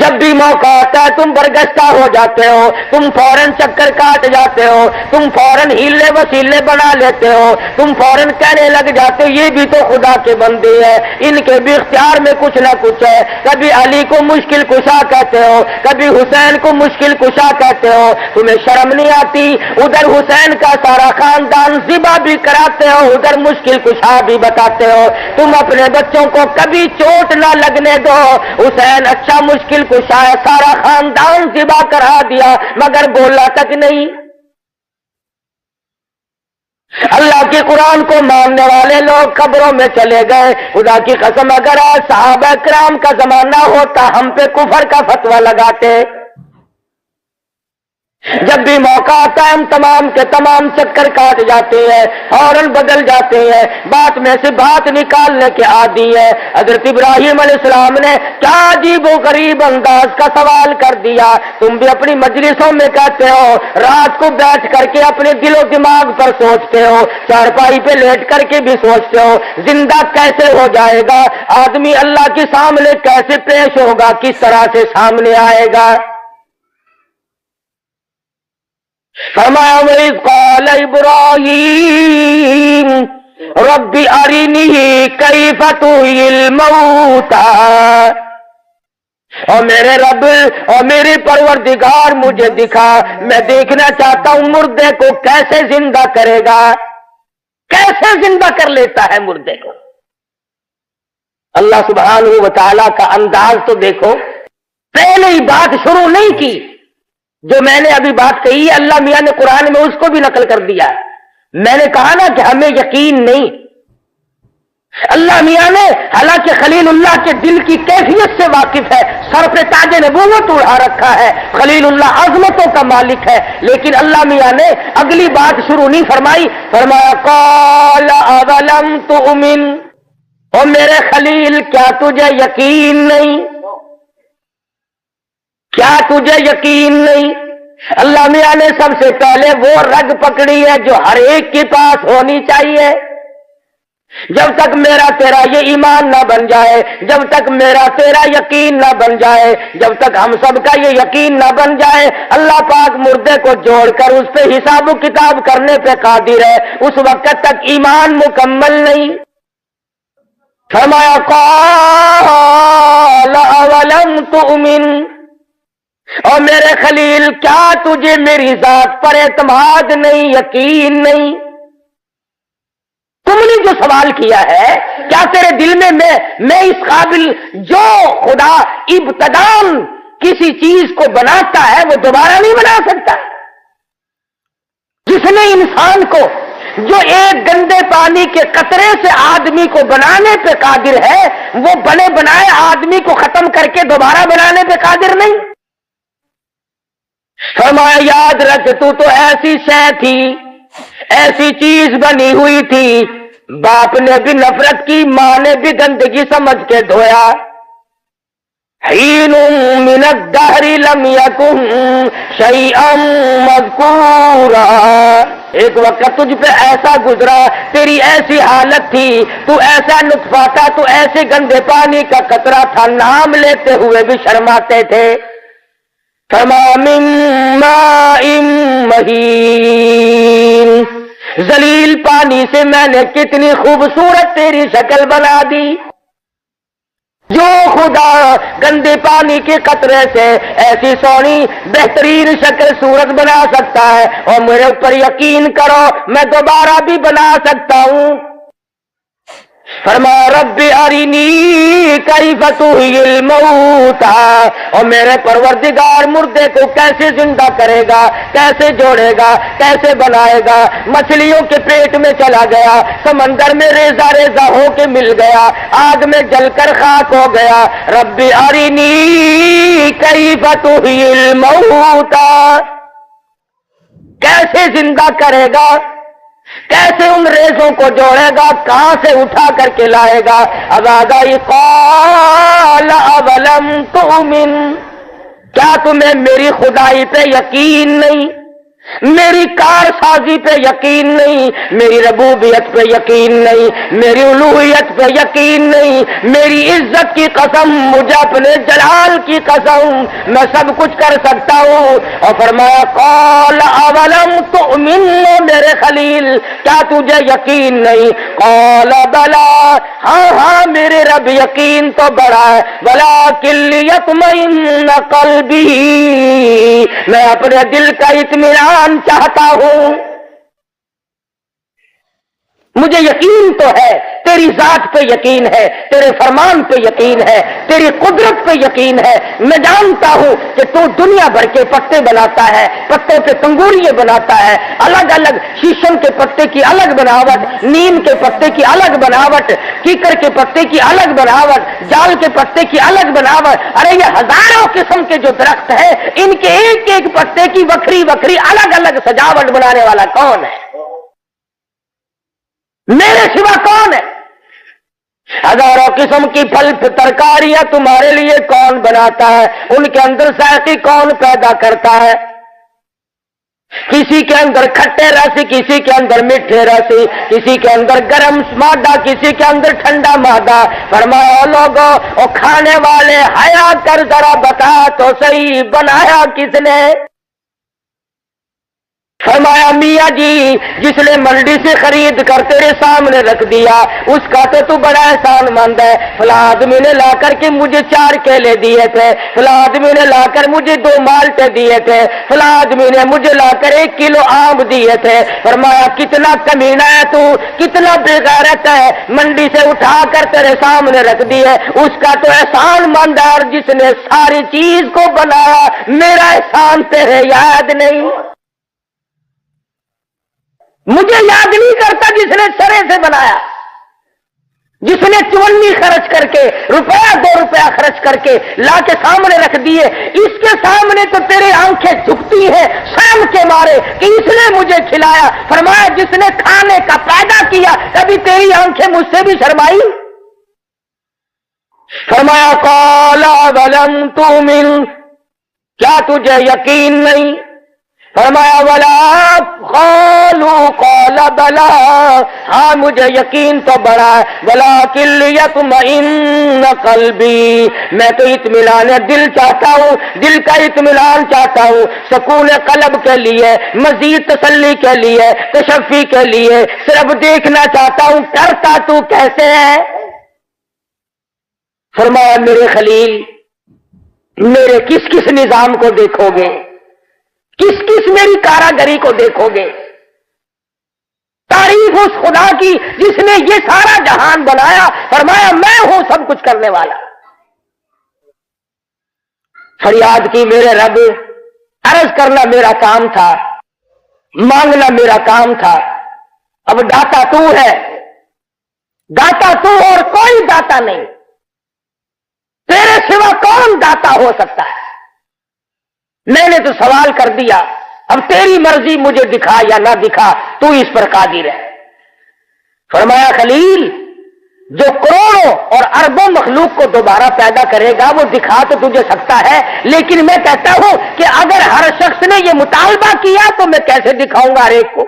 جب بھی موقع آتا ہے تم برگشتہ ہو جاتے ہو، تم فوراً چکر کاٹ جاتے ہو، تم فوراً ہیلے وسیلے بنا لیتے ہو، تم فوراً کہنے لگ جاتے ہو یہ بھی تو خدا کے بندے ہیں، ان کے بھی اختیار میں کچھ نہ کچھ ہے۔ کبھی علی کو مشکل کشا کہتے ہو، کبھی حسین کو مشکل کشا کہتے ہو، تمہیں شرم نہیں آتی؟ ادھر حسین کا سارا خاندان ذبح بھی کراتے ہو، ادھر مشکل کشا بھی بتاتے ہو۔ تم اپنے بچوں کو کبھی چوٹ نہ لگنے دو، حسین اچھا مشکل کشا ہے، سارا خاندان ذبح کرا دیا مگر بولا تک نہیں۔ اللہ کے قرآن کو ماننے والے لوگ قبروں میں چلے گئے۔ خدا کی قسم اگر آج صحابہ کرام کا زمانہ ہوتا ہم پہ کفر کا فتویٰ لگاتے۔ جب بھی موقع آتا ہے ہم تمام کے تمام چکر کاٹ جاتے ہیں، فوراً بدل جاتے ہیں، بات میں سے بات نکالنے کے عادی ہے۔ حضرت ابراہیم علیہ السلام نے کیا عجیب و غریب انداز کا سوال کر دیا۔ تم بھی اپنی مجلسوں میں کہتے ہو، رات کو بیٹھ کر کے اپنے دل و دماغ پر سوچتے ہو، چارپائی پہ لیٹ کر کے بھی سوچتے ہو زندہ کیسے ہو جائے گا آدمی، اللہ کے سامنے کیسے پیش ہوگا، کس طرح سے سامنے آئے گا۔ فرمایا وَإِذْ قَالَ إِبْرَاهِيمُ رَبِّ أَرِنِي كَيْفَ تُحْيِي الْمَوْتَىٰ، اور میرے رب اور میرے پروردگار مجھے دکھا، میں دیکھنا چاہتا ہوں مردے کو کیسے زندہ کرے گا، کیسے زندہ کر لیتا ہے مردے کو۔ اللہ سبحانہ و تعالیٰ کا انداز تو دیکھو، پہلے ہی بات شروع نہیں کی، جو میں نے ابھی بات کہی ہے اللہ میاں نے قرآن میں اس کو بھی نقل کر دیا۔ میں نے کہا نا کہ ہمیں یقین نہیں، اللہ میاں نے حالانکہ خلیل اللہ کے دل کی کیفیت سے واقف ہے، سر پہ تاج نبوت اڑا رکھا ہے، خلیل اللہ عظمتوں کا مالک ہے، لیکن اللہ میاں نے اگلی بات شروع نہیں فرمائی، فرمایا قال اولم تؤمن، اور میرے خلیل کیا تجھے یقین نہیں، کیا تجھے یقین نہیں؟ اللہ میاں نے سب سے پہلے وہ رگ پکڑی ہے جو ہر ایک کے پاس ہونی چاہیے۔ جب تک میرا تیرا یہ ایمان نہ بن جائے، جب تک میرا تیرا یقین نہ بن جائے، جب تک ہم سب کا یہ یقین نہ بن جائے، اللہ پاک مردے کو جوڑ کر اس پہ حساب و کتاب کرنے پہ قادر ہے، اس وقت تک ایمان مکمل نہیں۔ فرمایا قال اولم تؤمن، اور میرے خلیل کیا تجھے میری ذات پر اعتماد نہیں، یقین نہیں؟ تم نے جو سوال کیا ہے کیا تیرے دل میں میں اس قابل، جو خدا ابتداً کسی چیز کو بناتا ہے وہ دوبارہ نہیں بنا سکتا؟ جس نے انسان کو، جو ایک گندے پانی کے قطرے سے آدمی کو بنانے پہ قادر ہے، وہ بنے بنائے آدمی کو ختم کر کے دوبارہ بنانے پہ قادر نہیں؟ فرمایا یاد رکھ تو ایسی شے تھی، ایسی چیز بنی ہوئی تھی، باپ نے بھی نفرت کی، ماں نے بھی گندگی سمجھ کے دھویا۔ حین من الدہر لم یکن شیئا مذکورا، ایک وقت تجھ پہ ایسا گزرا، تیری ایسی حالت تھی، تو ایسا نطفہ تھا، تو ایسے گندے پانی کا قطرہ تھا، نام لیتے ہوئے بھی شرماتے تھے۔ من ماء مہین، ذلیل پانی سے میں نے کتنی خوبصورت تیری شکل بنا دی۔ جو خدا گندے پانی کے قطرے سے ایسی سونی بہترین شکل صورت بنا سکتا ہے، اور میرے اوپر یقین کرو میں دوبارہ بھی بنا سکتا ہوں۔ فرمایا رب ارینی کیف تحیی الموتیٰ، اور میرے پروردگار مردے کو کیسے زندہ کرے گا، کیسے جوڑے گا، کیسے بنائے گا؟ مچھلیوں کے پیٹ میں چلا گیا، سمندر میں ریزہ ریزہ ہو کے مل گیا، آگ میں جل کر خاک ہو گیا۔ رب ارینی کیف تحیی الموتیٰ، کیسے زندہ کرے گا، کیسے ان ریزوں کو جوڑے گا، کہاں سے اٹھا کر کے لائے گا؟ قال اولم تؤمن، کیا تمہیں میری خدائی پہ یقین نہیں؟ میری کار سازی پہ یقین نہیں، میری ربوبیت پہ یقین نہیں، میری الوہیت پہ یقین نہیں، میری عزت کی قسم، مجھے اپنے جلال کی قسم، میں سب کچھ کر سکتا ہوں۔ اور فرمایا قال اولم تؤمن، میرے خلیل کیا تجھے یقین نہیں؟ قال بلا، ہاں ہاں میرے رب یقین تو بڑا ہے، ولکن لیطمئن قلبی، میں اپنے دل کا اطمینان چاہتا ہوں۔ مجھے یقین تو ہے، تیری ذات پہ یقین ہے، تیرے فرمان پہ یقین ہے، تیری قدرت پہ یقین ہے۔ میں جانتا ہوں کہ تو دنیا بھر کے پتے بناتا ہے، پتوں کے تنگوریے بناتا ہے، الگ الگ، شیشم کے پتے کی الگ بناوٹ، نیم کے پتے کی الگ بناوٹ، کیکر کے پتے کی الگ بناوٹ، جال کے پتے کی الگ بناوٹ۔ ارے یہ ہزاروں قسم کے جو درخت ہیں، ان کے ایک ایک پتے کی وکھری وکھری الگ الگ سجاوٹ بنانے والا کون ہے؟ میرے سوا کون ہے؟ ہزاروں قسم کی پھل ترکاریاں تمہارے لیے کون بناتا ہے؟ ان کے اندر ذائقے کون پیدا کرتا ہے؟ کسی کے اندر کھٹے رس، کسی کے اندر میٹھے رس، کسی کے اندر گرم مادہ، کسی کے اندر ٹھنڈا مادہ۔ فرمایا لوگوں، اور کھانے والے حیا کر ذرا بتا تو صحیح، بنایا کس نے؟ فرمایا میاں جی، جس نے منڈی سے خرید کر تیرے سامنے رکھ دیا، اس کا تو بڑا احسان مند ہے۔ فلاں آدمی نے لا کر کے مجھے 4 کیلے دیے تھے، فلاں آدمی نے لا کر مجھے 2 مالٹے دیے تھے، فلاں آدمی نے مجھے لا کر 1 کلو آم دیے تھے۔ فرمایا کتنا کمینہ ہے تو، کتنا بے غیرت ہے، منڈی سے اٹھا کر تیرے سامنے رکھ دیے، اس کا تو احسان مند ہے۔ اور جس نے ساری چیز کو بنایا، میرا احسان تیرے یاد نہیں؟ مجھے یاد نہیں کرتا جس نے سرے سے بنایا، جس نے چونی خرچ کر کے، روپیہ 2 روپیہ خرچ کر کے لا کے سامنے رکھ دیے، اس کے سامنے تو تیرے آنکھیں جھکتی ہیں شرم کے مارے کہ اس نے مجھے کھلایا۔ فرمایا جس نے کھانے کا پیدا کیا، کبھی تیری آنکھیں مجھ سے بھی شرمائی؟ فرمایا قال ولم تؤمن، کیا تجھے یقین نہیں؟ فرمایا ولا، قالوا قال بلا، ہاں مجھے یقین تو بڑا ہے، ولکن لیطمئن قلبی، میں تو اطمینان دل چاہتا ہوں، دل کا اطمینان چاہتا ہوں، سکون قلب کے لیے، مزید تسلی کے لیے، تشفی کے لیے، صرف دیکھنا چاہتا ہوں کرتا تو کیسے ہے۔ فرمایا میرے خلیل، میرے کس کس نظام کو دیکھو گے، کس کس میری کاراگری کو دیکھو گے؟ تعریف اس خدا کی جس نے یہ سارا جہان بنایا۔ فرمایا میں ہوں سب کچھ کرنے والا۔ فریاد کی میرے رب، عرض کرنا میرا کام تھا، مانگنا میرا کام تھا، اب داتا تو ہے، داتا تو اور کوئی داتا نہیں، تیرے سوا کون داتا ہو سکتا ہے؟ میں نے تو سوال کر دیا، اب تیری مرضی مجھے دکھا یا نہ دکھا، تو اس پر قادر ہے۔ فرمایا خلیل، جو کروڑوں اور اربوں مخلوق کو دوبارہ پیدا کرے گا وہ دکھا تو تجھے سکتا ہے، لیکن میں کہتا ہوں کہ اگر ہر شخص نے یہ مطالبہ کیا تو میں کیسے دکھاؤں گا ہر ایک کو،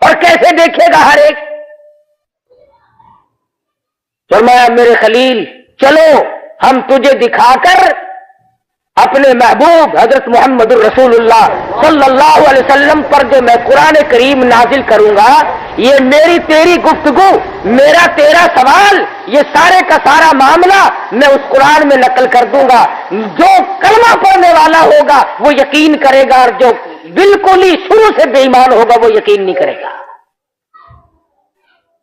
اور کیسے دیکھے گا ہر ایک؟ فرمایا میرے خلیل چلو ہم تجھے دکھا کر اپنے محبوب حضرت محمد الرسول اللہ صلی اللہ علیہ وسلم پر جو میں قرآن کریم نازل کروں گا، یہ میری تیری گفتگو، میرا تیرا سوال، یہ سارے کا سارا معاملہ میں اس قرآن میں نقل کر دوں گا۔ جو کلمہ پڑھنے والا ہوگا وہ یقین کرے گا، اور جو بالکل ہی شروع سے بے ایمان ہوگا وہ یقین نہیں کرے گا۔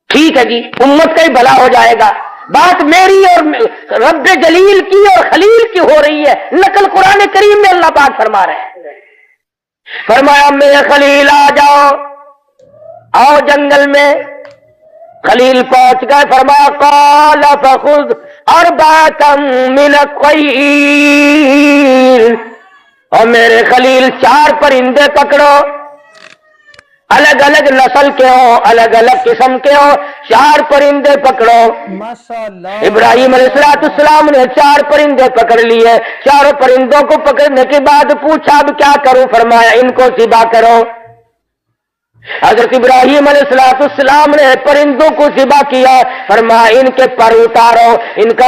ٹھیک ہے جی، امت کا ہی بھلا ہو جائے گا۔ بات میری اور رب جلیل کی اور خلیل کی ہو رہی ہے، نقل قرآن کریم میں اللہ پاک فرما رہے ہیں۔ فرمایا میرے خلیل آ جاؤ، آؤ جنگل میں۔ خلیل پہنچ گئے، فرمایا قال فخذ اربعۃ من الطیر، اور میرے خلیل 4 پرندے پکڑو۔ الگ الگ نسل کے ہوں، الگ الگ قسم کے ہوں، 4 پرندے پکڑو۔ ماشاءاللہ ابراہیم علیہ السلام نے 4 پرندے پکڑ لیے، 4 پرندوں کو پکڑنے کے بعد پوچھا اب کیا کروں؟ فرمایا ان کو ذبح کرو۔ حضرت ابراہیم علیہ السلام نے پرندوں کو ذبح کیا، فرمایا ان کے پر اتارو، ان کا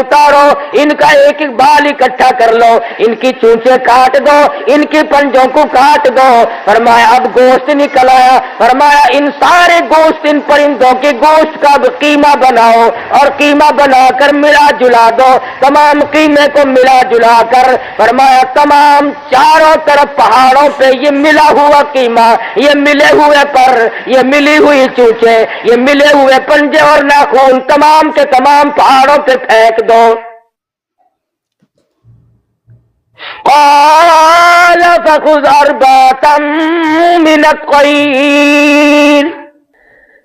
اتارو، ان کا ایک ایک بال اکٹھا کر لو، ان کی چونچے کاٹ دو، ان کی پنجوں کو کاٹ دو۔ فرمایا اب گوشت نکل آیا، فرمایا ان سارے گوشت، ان پرندوں کے گوشت کا اب قیمہ بناؤ، اور قیمہ بنا کر ملا جلا دو۔ تمام قیمے کو ملا جلا کر فرمایا تمام چاروں طرف پہاڑوں پہ یہ ملا ہوا قیمہ، یہ ملے ہوئے پر، یہ ملی ہوئی چونچے، یہ ملے ہوئے پنجے اور ناخن تمام کے تمام پہاڑوں پہ پھینک دو۔ قال فخذ أربعة من الطير،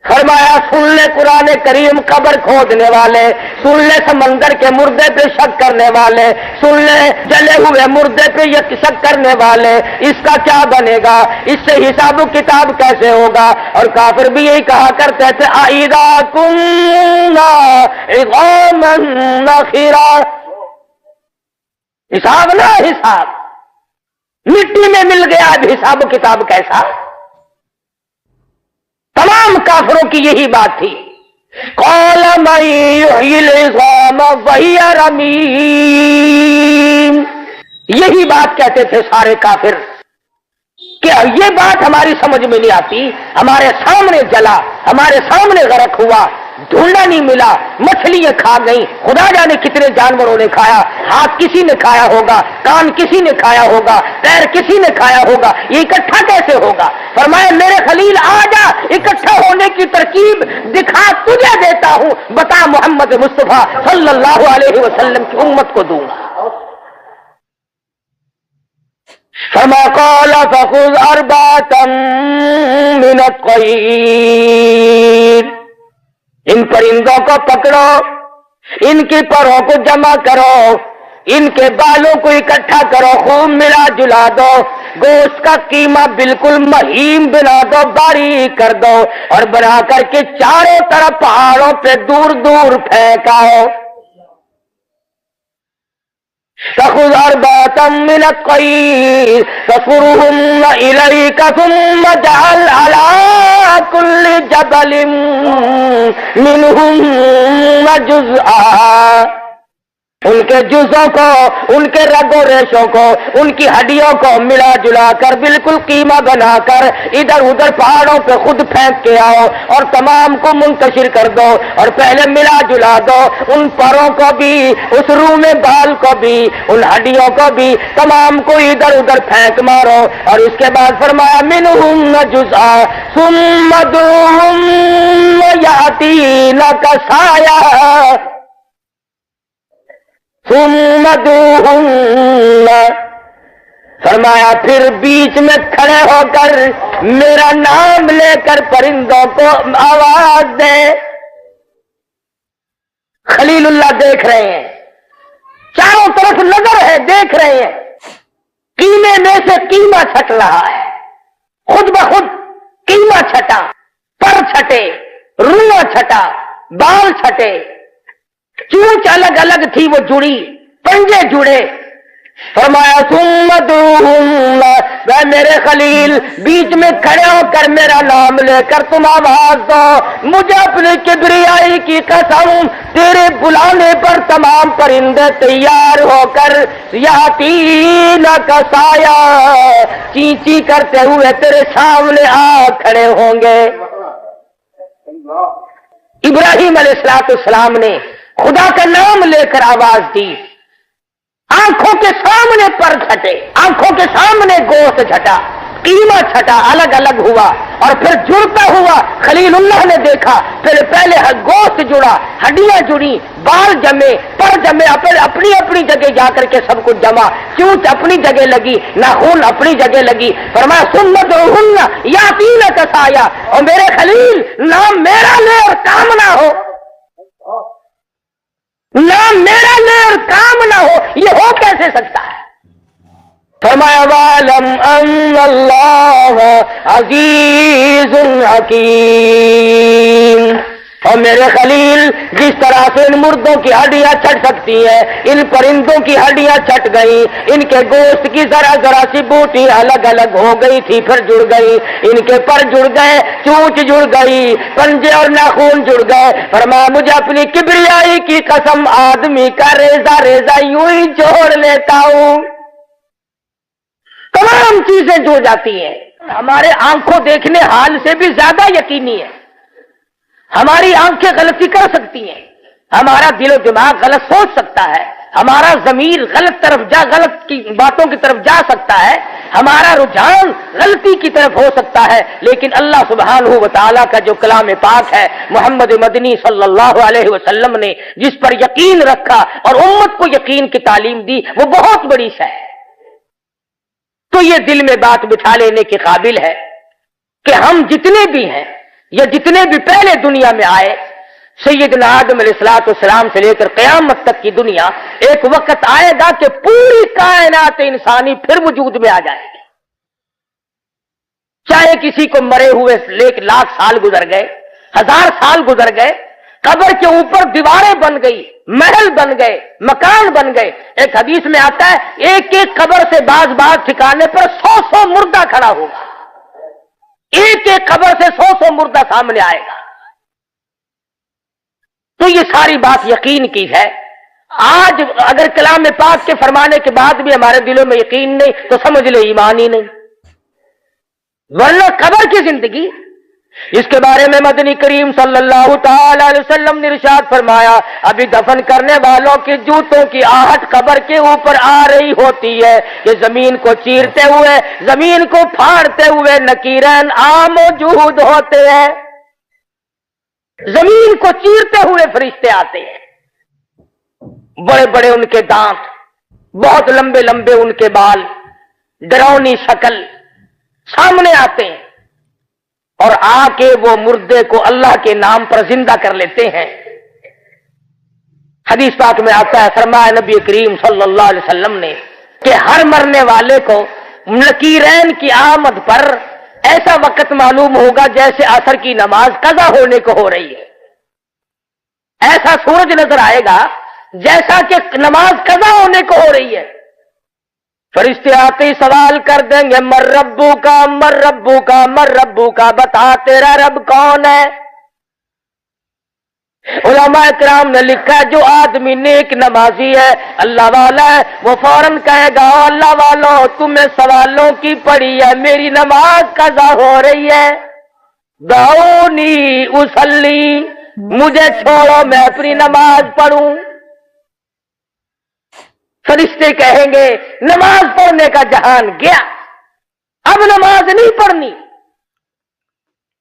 فرمایا سن لے قرآن کریم قبر کھودنے والے، سن لے سمندر کے مردے پہ شک کرنے والے، سن لے جلے ہوئے مردے پہ یہ شک کرنے والے، اس کا کیا بنے گا؟ اس سے حساب و کتاب کیسے ہوگا؟ اور کافر بھی یہی کہا کرتے تھے اذا كنا عظاما نخرا، حساب نہ حساب، مٹی میں مل گیا، اب حساب و کتاب کیسا؟ تمام کافروں کی یہی بات تھی۔ قال من يحيي العظام وهي رميم، یہی بات کہتے تھے سارے کافر کہ یہ بات ہماری سمجھ میں نہیں آتی، ہمارے سامنے جلا، ہمارے سامنے غرق ہوا، ڈھونڈا نہیں ملا، مچھلیاں کھا گئی، خدا جانے کتنے جانوروں نے کھایا، ہاتھ کسی نے کھایا ہوگا، کان کسی نے کھایا ہوگا، پیر کسی نے کھایا ہوگا، یہ اکٹھا کیسے ہوگا؟ فرمایا میرے خلیل آ جا، اکٹھا ہونے کی ترکیب دکھا، تجھے دیتا ہوں، بتا محمد مصطفیٰ صلی اللہ علیہ وسلم کی امت کو دوں گا۔ فما قال فخذ أربعة من الطير، ان پرندوں کو پکڑو، ان کی پروں کو جمع کرو، ان کے بالوں کو اکٹھا کرو، خوب ملا جلا دو، گوشت کا قیمہ بالکل مہین بنا دو، باریک کر دو، اور بنا کر کے چاروں طرف پہاڑوں پہ دور دور پھینکاؤ۔ فخذ أربعة من الطير فصرهن إليك ثم اجعل على كل جبل منهن جزءا، ان کے جزوں کو، ان کے رگ و ریشوں کو، ان کی ہڈیوں کو ملا جلا کر بالکل قیمہ بنا کر ادھر ادھر پہاڑوں پہ خود پھینک کے آؤ، اور تمام کو منتشر کر دو، اور پہلے ملا جلا دو، ان پروں کو بھی، اس روح میں بال کو بھی، ان ہڈیوں کو بھی، تمام کو ادھر ادھر پھینک مارو۔ اور اس کے بعد فرمایا منہم جزءا ثم ادعوہم یأتینک سعیا ثم ادعوہن، فرمایا پھر بیچ میں کھڑے ہو کر میرا نام لے کر پرندوں کو آواز دے۔ خلیل اللہ دیکھ رہے ہیں، چاروں طرف نظر ہے، دیکھ رہے ہیں، قیمے میں سے قیمہ چھٹ رہا ہے، خود بخود قیمہ چھٹا، پر چھٹے، روح چھٹا، بال چھٹے، چونچ الگ الگ تھی وہ جڑی، پنجے جڑے۔ فرمایا ثم ادعوہن، اے میرے خلیل بیچ میں کھڑے ہو کر میرا نام لے کر تم آواز دو، مجھے اپنی کبریائی کی قسم، تیرے بلانے پر تمام پرندے تیار ہو کر یاتینک سایہ، چی چی کرتے ہوئے تیرے سامنے آ کھڑے ہوں گے۔ ابراہیم علیہ السلام نے خدا کا نام لے کر آواز دی، آنکھوں کے سامنے پر چھٹے، آنکھوں کے سامنے گوشت چھٹا، قیمہ چھٹا، الگ الگ ہوا، اور پھر جڑتا ہوا خلیل اللہ نے دیکھا، پھر پہلے گوشت جڑا، ہڈیاں جڑی، بال جمے، پر جمے، اپنی اپنی جگہ جا کر کے سب کچھ جمع، چونچ اپنی جگہ لگی، ناخن اپنی جگہ لگی۔ فرمایا ثم ادعوہن یاتینک سعیا، اور میرے خلیل نام میرا لے اور کام نہ ہو، نام میرا لے اور کام نہ ہو، یہ ہو کیسے سکتا ہے؟ فرمایا وَاعْلَمْ أَنَّ اللَّهَ عَزِيزٌ حَكِيمٌ۔ اور میرے خلیل، جس طرح سے ان مردوں کی ہڈیاں چھٹ سکتی ہیں، ان پرندوں کی ہڈیاں چھٹ گئی، ان کے گوشت کی ذرا ذرا سی بوٹی الگ الگ ہو گئی تھی پھر جڑ گئی، ان کے پر جڑ گئے، چونچ جڑ گئی، پنجے اور ناخون جڑ گئے۔ فرمایا مجھے اپنی کبریائی کی قسم، آدمی کا ریزہ ریزہ یوں ہی جوڑ لیتا ہوں۔ تمام چیزیں جڑ جاتی ہیں، ہمارے آنکھوں دیکھنے حال سے بھی زیادہ یقینی ہے۔ ہماری آنکھیں غلطی کر سکتی ہیں، ہمارا دل و دماغ غلط سوچ سکتا ہے، ہمارا ضمیر غلط کی باتوں کی طرف جا سکتا ہے، ہمارا رجحان غلطی کی طرف ہو سکتا ہے، لیکن اللہ سبحانہ و تعالیٰ کا جو کلام پاک ہے، محمد مدنی صلی اللہ علیہ وسلم نے جس پر یقین رکھا اور امت کو یقین کی تعلیم دی، وہ بہت بڑی شے ہے۔ تو یہ دل میں بات بٹھا لینے کے قابل ہے کہ ہم جتنے بھی ہیں یا جتنے بھی پہلے دنیا میں آئے، سیدنا آدم علیہ السلام سے لے کر قیامت تک کی دنیا، ایک وقت آئے گا کہ پوری کائنات انسانی پھر وجود میں آ جائے گی۔ چاہے کسی کو مرے ہوئے 1,00,000 سال گزر گئے، 1000 سال گزر گئے، قبر کے اوپر دیواریں بن گئی، محل بن گئے، مکان بن گئے۔ ایک حدیث میں آتا ہے ایک ایک قبر سے بعض ٹھکانے پر 100 مردہ کھڑا ہوگا، ایک ایک قبر سے 100 مردہ سامنے آئے گا۔ تو یہ ساری بات یقین کی ہے۔ آج اگر کلام پاک کے فرمانے کے بعد بھی ہمارے دلوں میں یقین نہیں تو سمجھ لے ایمان ہی نہیں، ورنہ قبر کی زندگی، اس کے بارے میں مدنی کریم صلی اللہ تعالی علیہ وسلم نے ارشاد فرمایا، ابھی دفن کرنے والوں کے جوتوں کی آہٹ قبر کے اوپر آ رہی ہوتی ہے کہ زمین کو چیرتے ہوئے، زمین کو پھاڑتے ہوئے نکیرین موجود ہوتے ہیں، زمین کو چیرتے ہوئے فرشتے آتے ہیں، بڑے بڑے ان کے دانت، بہت لمبے لمبے ان کے بال، ڈراؤنی شکل سامنے آتے ہیں، اور آ کے وہ مردے کو اللہ کے نام پر زندہ کر لیتے ہیں۔ حدیث پاک میں آتا ہے، فرمایا نبی کریم صلی اللہ علیہ وسلم نے کہ ہر مرنے والے کو نکیرین کی آمد پر ایسا وقت معلوم ہوگا جیسے عصر کی نماز قضا ہونے کو ہو رہی ہے، ایسا سورج نظر آئے گا جیسا کہ نماز قضا ہونے کو ہو رہی ہے۔ فرشتے آتے ہی سوال کر دیں گے، مر ربو کا مر ربو کا مر ربو کا، بتا تیرا رب کون ہے؟ علماء کرام نے لکھا جو آدمی نیک نمازی ہے، اللہ والا ہے، وہ فوراً کہے گا اللہ والوں تمہیں سوالوں کی پڑی ہے، میری نماز قضا ہو رہی ہے، دعونی اصلی، مجھے چھوڑو میں اپنی نماز پڑھوں۔ فرشتے کہیں گے نماز پڑھنے کا جہان گیا، اب نماز نہیں پڑھنی۔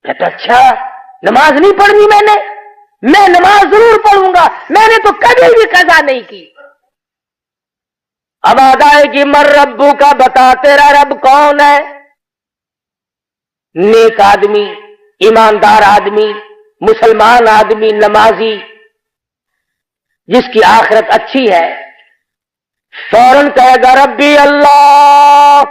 کہتا اچھا نماز نہیں پڑھنی میں نماز ضرور پڑھوں گا، میں نے تو کبھی بھی قضا نہیں کی۔ اب آئے گی مر ربو کا، بتا تیرا رب کون ہے؟ نیک آدمی، ایماندار آدمی، مسلمان آدمی، نمازی، جس کی آخرت اچھی ہے، فوراً کہے گا ربی اللہ،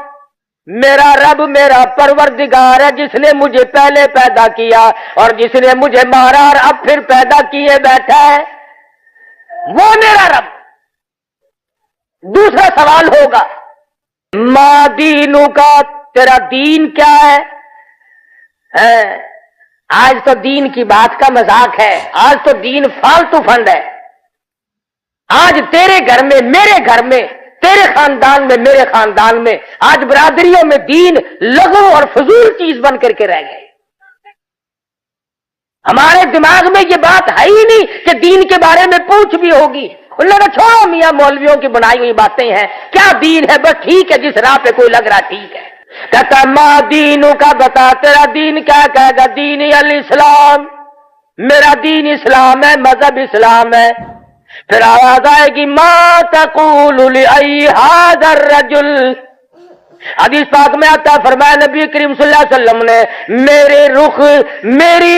میرا رب میرا پروردگار ہے جس نے مجھے پہلے پیدا کیا اور جس نے مجھے مارا اور اب پھر پیدا کیے بیٹھا ہے، وہ میرا رب۔ دوسرا سوال ہوگا ما دینو کا، تیرا دین کیا ہے؟ آج تو دین کی بات کا مذاق ہے، آج تو دین فالتو فنڈ ہے، آج تیرے گھر میں میرے گھر میں، تیرے خاندان میں میرے خاندان میں، آج برادریوں میں دین لغو اور فضول چیز بن کر کے رہ گئے۔ ہمارے دماغ میں یہ بات ہے ہی نہیں کہ دین کے بارے میں پوچھ بھی ہوگی۔ انہوں نے چھوڑو میاں مولویوں کی بنائی ہوئی باتیں ہیں، کیا دین ہے؟ بس ٹھیک ہے، جس راہ پہ کوئی لگ رہا ٹھیک ہے۔ کہتا ماں دینوں کا، بتا تیرا دین کیا؟ کہے گا دین الاسلام، میرا دین اسلام ہے، مذہب اسلام ہے۔ پھر آواز آئے گی ما تقول لأی ھذا الرجل، حدیث پاک میں آتا ہے، فرمایا نبی کریم صلی اللہ علیہ وسلم نے میرے رخ، میری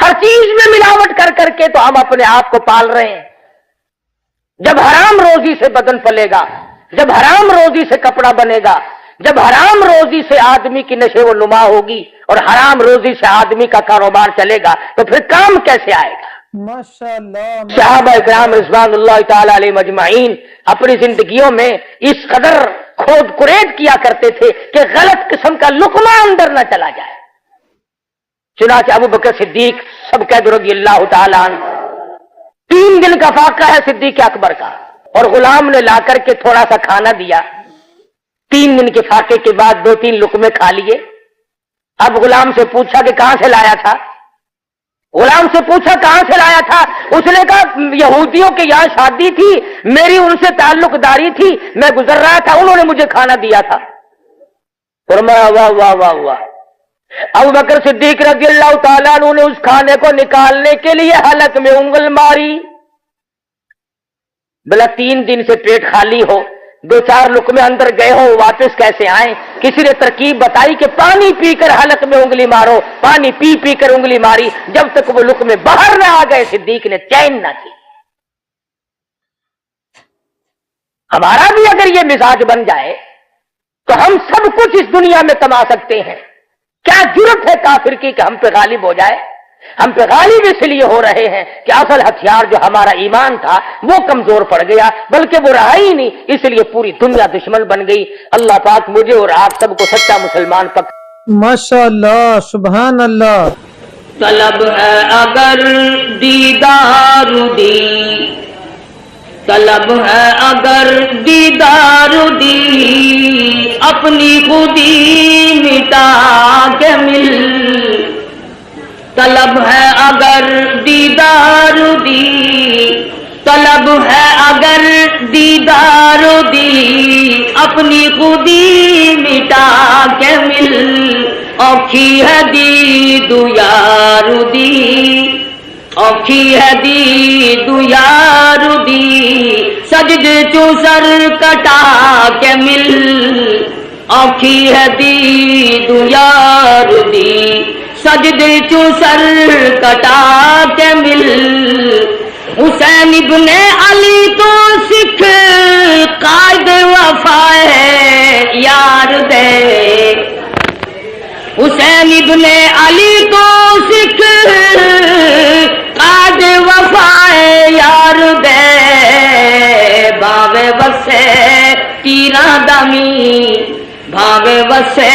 ہر چیز میں ملاوٹ کر کر کے تو ہم اپنے آپ کو پال رہے ہیں. جب حرام روزی سے بدن پلے گا، جب حرام روزی سے کپڑا بنے گا، جب حرام روزی سے آدمی کی نشو و نما ہوگی اور حرام روزی سے آدمی کا کاروبار چلے گا تو پھر کام کیسے آئے گا؟ ماشاءاللہ. صحابہ اکرام رضوان اللہ تعالی علیہ مجمعین اپنی زندگیوں میں اس قدر کھود کرید کیا کرتے تھے کہ غلط قسم کا لقمہ اندر نہ چلا جائے. چنانچہ ابو بکر صدیق سب قید رضی اللہ تعالیٰ عنہ 3 دن کا فاقہ ہے صدیق اکبر کا، اور غلام نے لا کر کے تھوڑا سا کھانا دیا. 3 دن کے فاقے کے بعد 2-3 لقمے کھا لیے. اب غلام سے پوچھا کہ کہاں سے لایا تھا؟ غلام سے پوچھا کہاں سے لایا تھا؟ اس نے کہا یہودیوں کے یہاں شادی تھی، میری ان سے تعلق داری تھی، میں گزر رہا تھا، انہوں نے مجھے کھانا دیا تھا. فرمایا واہ واہ واہ واہ. ابو بکر صدیق رضی اللہ تعالیٰ عنہ نے اس کھانے کو نکالنے کے لیے حلق میں انگل ماری. بلا 3 دن سے پیٹ خالی ہو، 2-4 لقمے اندر گئے ہو، واپس کیسے آئیں؟ کسی نے ترکیب بتائی کہ پانی پی کر حلق میں انگلی مارو. پانی پی پی کر انگلی ماری، جب تک وہ لقمے باہر نہ آ گئے صدیق نے چین نہ کی. ہمارا بھی اگر یہ مزاج بن جائے تو ہم سب کچھ اس دنیا میں کما سکتے ہیں. کیا جرت ہے کافر کی کہ ہم پہ غالب ہو جائے؟ ہم پہ غالب اس لیے ہو رہے ہیں کہ اصل ہتھیار جو ہمارا ایمان تھا وہ کمزور پڑ گیا، بلکہ وہ رہا ہی نہیں، اس لیے پوری دنیا دشمن بن گئی. اللہ پاک مجھے اور آپ سب کو سچا مسلمان پک. ماشاءاللہ. سبحان اللہ. طلب ہے اگر دیدار دی، طلب ہے اگر دیدار دی، اپنی خودی مٹا کے مل. طلب ہے اگر دیدار دی، طلب ہے اگر دیدار دی، اپنی خودی مٹا کے مل. اوکھی ہے دید یار دی، اوکھی ہے دید یار دی، سجدے چو سر کٹا کے مل. اوکھی ہے دید یار دی، سجدے چو سر کٹا کے مل. حسین ابن علی تو سکھ قائد وفا ہے یار دے. حسین ابن علی تو سکھ قائد وفا ہے یار دے. بھاوے وسے تیرا دمی، بھاوے وسے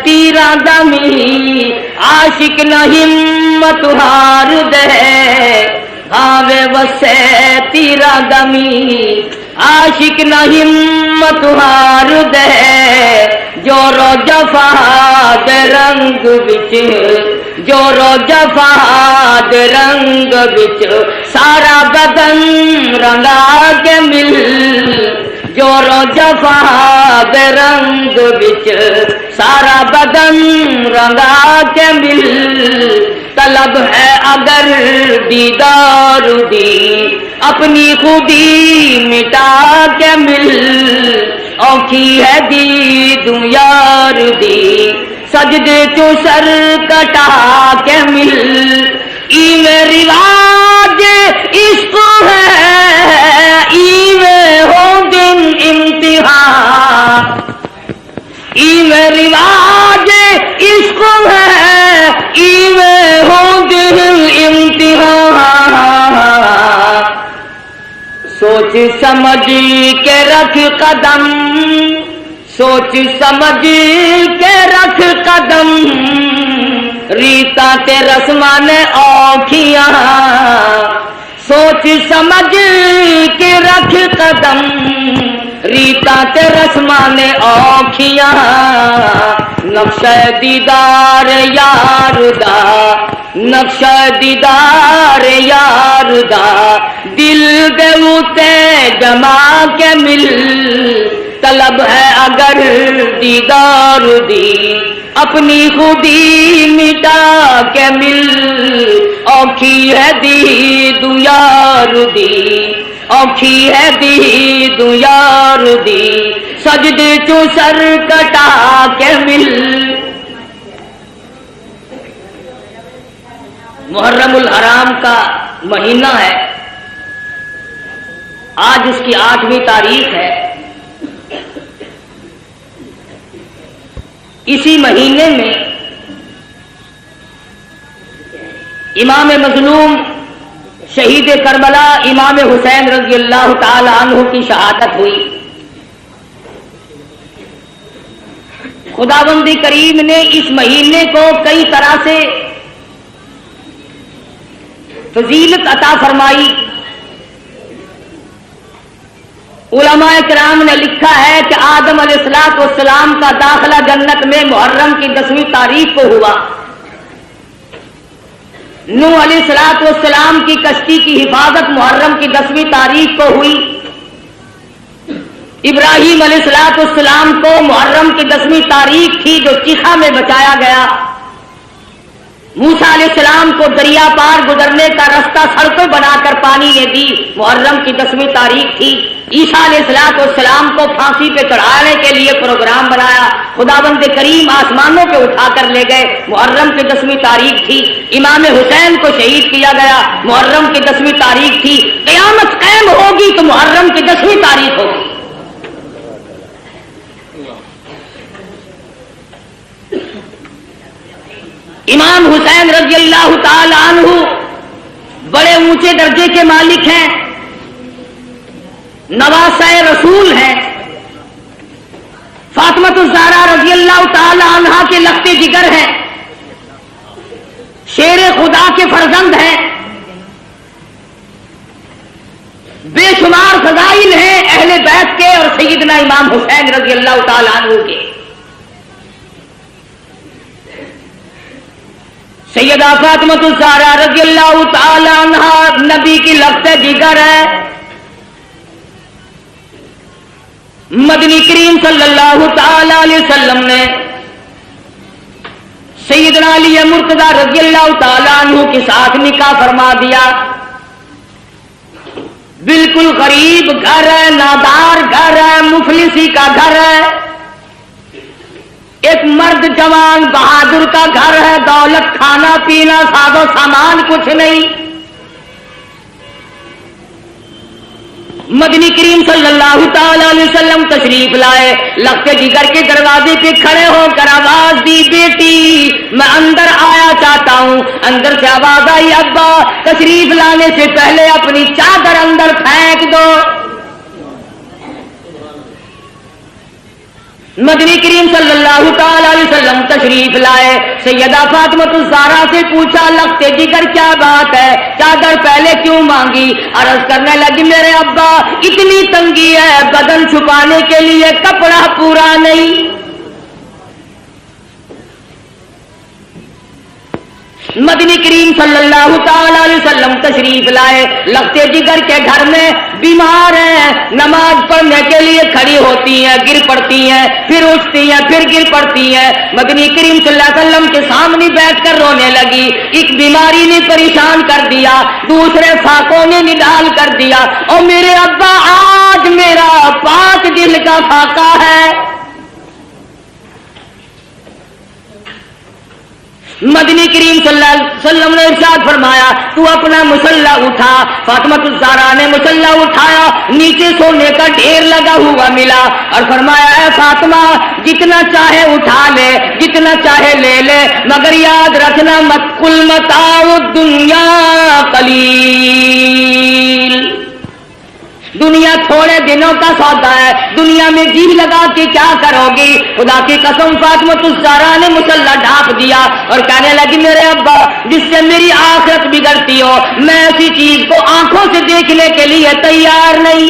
تیرا دمی، عاشق نہ ہمت ہار دے. بھاوے وسے تیرا دمی، عاشق نہ ہمت ہار دے. جورو جفا دے رنگ بچ، جورو جفا دے رنگ بچ، سارا بدن رنگا کے مل. جورو جفا دے رنگ بچ، سارا بدن رنگا کے مل. طلب ہے اگر دیدار دی، اپنی خودی مٹا کے مل. اوکھی ہے دید یار دی، سجدے چو سر کٹا کے مل. ایویں رواج عشق ہے، ایویں ہو دن امتحان. ایویں رواج عشق ہے، ایویں ہو دن امتحان. سوچ سمجھ کے رکھ قدم، سوچ سمجھ کے رکھ قدم، ریتا تے رسمان اوکھیاں. سوچ سمجھ کے رکھ قدم، ریتا تے رسمان اوکھیاں. نقشہ دیدار یار دا، نقشہ دیدار یار دا، دل دے اتے جما کے مل. طلب ہے اگر دیدار دی، اپنی خودی مٹا کے مل. اوکھی ہے دید یار دی، اوکھی ہے دید یار دی، سجدے چو سر کٹا کے مل. محرم الحرام کا مہینہ ہے، آج اس کی 8ویں تاریخ ہے۔ اسی مہینے میں امام مظلوم شہید کربلا امام حسین رضی اللہ تعالی عنہ کی شہادت ہوئی۔ خداوند کریم نے اس مہینے کو کئی طرح سے فضیلت عطا فرمائی۔ علماء کرام نے لکھا ہے کہ آدم علیہ السلام کا داخلہ جنت میں محرم کی 10ویں تاریخ کو ہوا۔ نوح علیہ السلام کی کشتی کی حفاظت محرم کی 10ویں تاریخ کو ہوئی۔ ابراہیم علیہ السلام کو محرم کی 10ویں تاریخ تھی جو چیخا میں بچایا گیا۔ موسیٰ علیہ السلام کو دریا پار گزرنے کا رستہ سڑکیں بنا کر پانی نے دی، محرم کی 10ویں تاریخ تھی۔ عیسیٰ علیہ السلام کو پھانسی پہ چڑھانے کے لیے پروگرام بنایا، خداوند کریم آسمانوں پہ اٹھا کر لے گئے، محرم کی 10ویں تاریخ تھی۔ امام حسین کو شہید کیا گیا، محرم کی 10ویں تاریخ تھی۔ قیامت قائم ہوگی تو محرم کی 10ویں تاریخ ہوگی۔ امام حسین رضی اللہ تعالی عنہ بڑے اونچے درجے کے مالک ہیں، نواسہ رسول ہیں، فاطمۃ الزہرا رضی اللہ تعالی عنہا کے لخت جگر ہیں، شیر خدا کے فرزند ہیں، بے شمار فضائل ہیں اہل بیت کے اور سیدنا امام حسین رضی اللہ تعالی عنہ کے۔ سیدہ فاطمۃ الزہرا رضی اللہ تعالی عنہا نبی کی لخت جگر ہے۔ مدنی کریم صلی اللہ تعالی علیہ وسلم نے سیدنا علی مرتضی رضی اللہ تعالی عنہ کے ساتھ نکاح فرما دیا۔ بالکل غریب گھر ہے، نادار گھر ہے، مفلسی کا گھر ہے، ایک مرد جوان بہادر کا گھر ہے، دولت کھانا پینا ساز و سامان کچھ نہیں۔ مدنی کریم صلی اللہ تعالی علیہ وسلم تشریف لائے، لخت جگر کے دروازے پہ کھڑے ہو کر آواز دی، بیٹی میں اندر آیا چاہتا ہوں۔ اندر سے آواز آئی، ابا تشریف لانے سے پہلے اپنی چادر اندر پھینک دو۔ مدنی کریم صلی اللہ تعالی علیہ وسلم تشریف لائے، سیدہ فاطمۃ الزہرا سے پوچھا، لخت جگر کیا بات ہے، چادر پہلے کیوں مانگی؟ عرض کرنے لگی، میرے ابا اتنی تنگی ہے، بدن چھپانے کے لیے کپڑا پورا نہیں۔ مدنی کریم صلی اللہ تعالی علیہ وسلم تشریف لائے، لخت جگر کے گھر میں بیمار ہیں، نماز پڑھنے کے لیے کھڑی ہوتی ہیں، گر پڑتی ہیں، پھر اٹھتی ہیں، پھر گر پڑتی ہیں۔ مدنی کریم صلی اللہ علیہ وسلم کے سامنے بیٹھ کر رونے لگی۔ ایک بیماری نے پریشان کر دیا، دوسرے فاقوں نے نڈال کر دیا، اور میرے ابا آج میرا پاک دل کا فاقہ ہے۔ مدنی کریم صلی اللہ علیہ وسلم نے ارشاد فرمایا، تو اپنا مصلح اٹھا۔ فاطمۃ الزہرا نے مصلح اٹھایا، نیچے سونے کا ڈھیر لگا ہوا ملا، اور فرمایا، اے فاطمہ جتنا چاہے اٹھا لے، جتنا چاہے لے لے، مگر یاد رکھنا مت کل متاع الدنیا قلیل، دنیا تھوڑے دنوں کا سودا ہے، دنیا میں جی لگا کے کیا کرو گی؟ خدا کی قسم فاطمۃ الزہرا نے مصلح ڈھانپ دیا اور کہنے لگی، میرے ابا جس سے میری آخرت بگڑتی ہو، میں ایسی چیز کو آنکھوں سے دیکھنے کے لیے تیار نہیں۔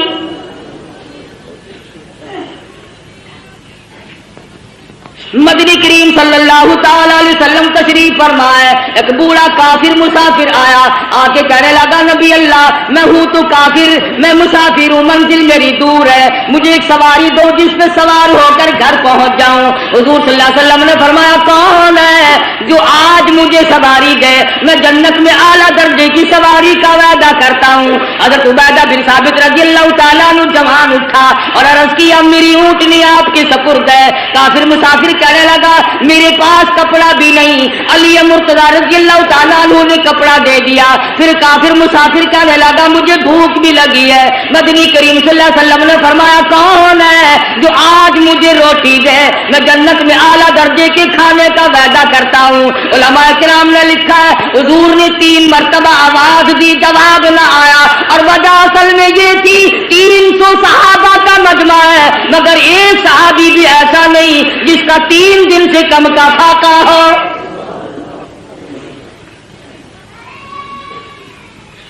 مدنی کریم صلی اللہ تعالی علیہ وسلم تشریف فرمائے، ایک بوڑھا کافر مسافر آیا، آ کے کہنے لگا، نبی اللہ میں ہوں تو کافر، میں مسافر ہوں، منزل میری دور ہے، مجھے ایک سواری دو جس پہ سوار ہو کر گھر پہنچ جاؤں۔ حضور صلی اللہ علیہ وسلم نے فرمایا، کون ہے جو آج مجھے سواری دے؟ میں جنت میں اعلیٰ درجے کی سواری کا وعدہ کرتا ہوں۔ حضرت عبیدہ بن ثابت رضی اللہ تعالیٰ عنہ جوان اٹھا اور عرض کیا، میری اونٹنی آپ کے سپرد ہے۔ کافر مسافر کہنے لگا میرے پاس کپڑا بھی نہیں. علی مرتضی رضی اللہ تعالیٰ عنہ نے کپڑا دے دیا. پھر کافر مسافر کہنے لگا مجھے بھوک بھی لگی ہے. مدنی کریم صلی اللہ علیہ وسلم نے فرمایا کون ہے جو آج مجھے روٹی دے, میں جنت میں اعلیٰ درجے کے کھانے کا وعدہ کرتا ہوں. علماء کرام نے لکھا ہے حضور نے 3 مرتبہ آواز دی, جواب نہ آیا, اور وجہ اصل میں یہ تھی 300 صحابہ کا مجمع ہے مگر ایک صحابی بھی ایسا نہیں جس کا 3 دن سے کم کا فاقہ ہو.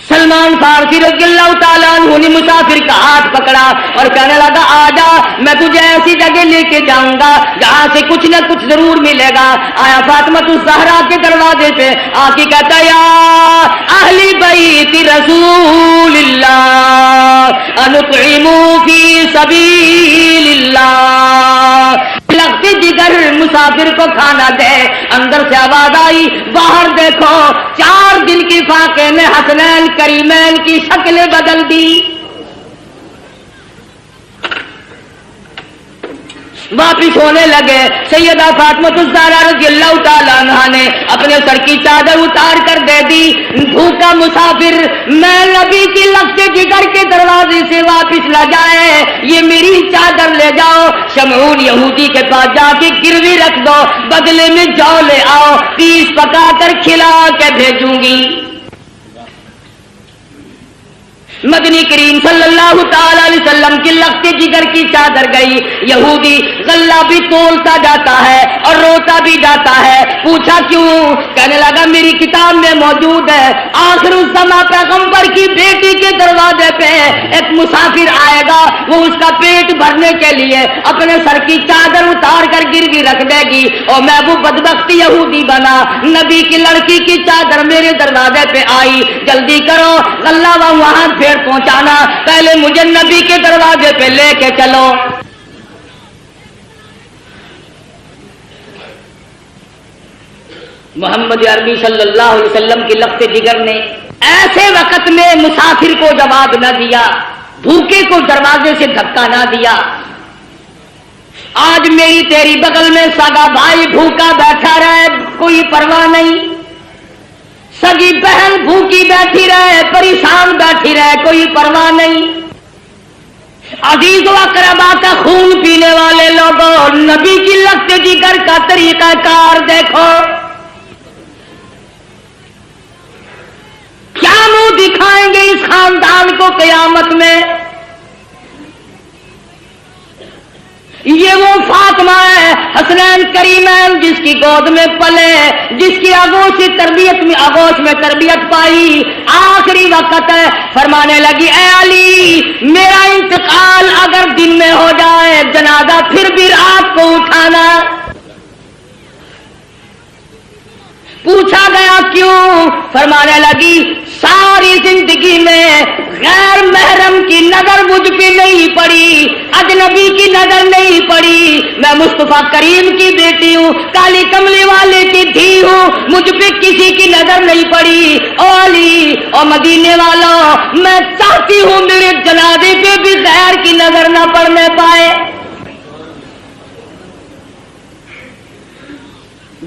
سلمان فارسی رضی اللہ تعالیٰ عنہ نے مسافر کا ہاتھ پکڑا اور کہنے لگا آجا میں تجھے ایسی جگہ لے کے جاؤں گا جہاں سے کچھ نہ کچھ ضرور ملے گا. آیا فاطمہ الزہرا کے دروازے پہ آ کے کہتا یا اہل بیت رسول اللہ انطعموا فی سبیل اللہ. لگتے جگر مسافر کو کھانا دے. اندر سے آواز آئی باہر دیکھو 4 دن کی فاقے میں حسنین کریمین کی شکلیں بدل دی. واپس ہونے لگے. سیدہ فاطمہ الزہرا رضی اللہ تعالیٰ عنہا نے اپنے سر کی چادر اتار کر دے دی. بھوکا مسافر میں نبی کی لگتے جگر کے دروازے سے واپس نہ جائے, یہ میری چادر لے جاؤ, شمعون یہودی کے پاس جا کے گروی رکھ دو, بدلے میں جو لے آؤ, پیس پکا کر کھلا کے بھیجوں گی. مدنی کریم صلی اللہ تعالی علیہ وسلم کی لگتے جگر کی چادر گئی. یہودی غلہ بھی تولتا جاتا ہے اور روتا بھی جاتا ہے. پوچھا کیوں؟ کہنے لگا میری کتاب میں موجود ہے آخر الزماں پیغمبر کی بیٹی کے دروازے پہ ایک مسافر آئے گا, وہ اس کا پیٹ بھرنے کے لیے اپنے سر کی چادر اتار کر گروی رکھ دے گی, اور میں وہ بدبخت یہودی بنا, نبی کی لڑکی کی چادر میرے دروازے پہ آئی, جلدی کرو غلہ وہاں پھر پہنچانا, پہلے مجھے نبی کے دروازے پہ لے کے چلو. محمد عربی صلی اللہ علیہ وسلم کی لخت جگر نے ایسے وقت میں مسافر کو جواب نہ دیا, بھوکے کو دروازے سے دھکا نہ دیا. آج میری تیری بغل میں سگا بھائی بھوکا بیٹھا رہے کوئی پرواہ نہیں, سگی بہن بھوکی بیٹھی رہے پریشان بیٹھی رہے کوئی پرواہ نہیں. عزیز و اقربا کا خون پینے والے لوگوں, نبی کی لخت جگر کا طریقہ کار دیکھو. کیا منہ دکھائیں گے اس خاندان کو قیامت میں؟ یہ وہ فاطمہ ہے حسنین کریمین جس کی گود میں پلے, جس کی آغوش میں تربیت پائی. آخری وقت ہے, فرمانے لگی اے علی میرا انتقال اگر دن میں ہو جائے جنازہ پھر بھی رات کو اٹھانا. پوچھا گیا کیوں؟ فرمانے لگی ساری زندگی میں غیر محرم کی نظر مجھ پہ نہیں پڑی, اجنبی کی نظر نہیں پڑی. میں مصطفیٰ کریم کی بیٹی ہوں, کالی کملی والے کی دھی ہوں, مجھ پہ کسی کی نظر نہیں پڑی. او علی او مدینے والوں, میں چاہتی ہوں میرے جنازے پہ بھی غیر کی نظر نہ پڑنے پائے.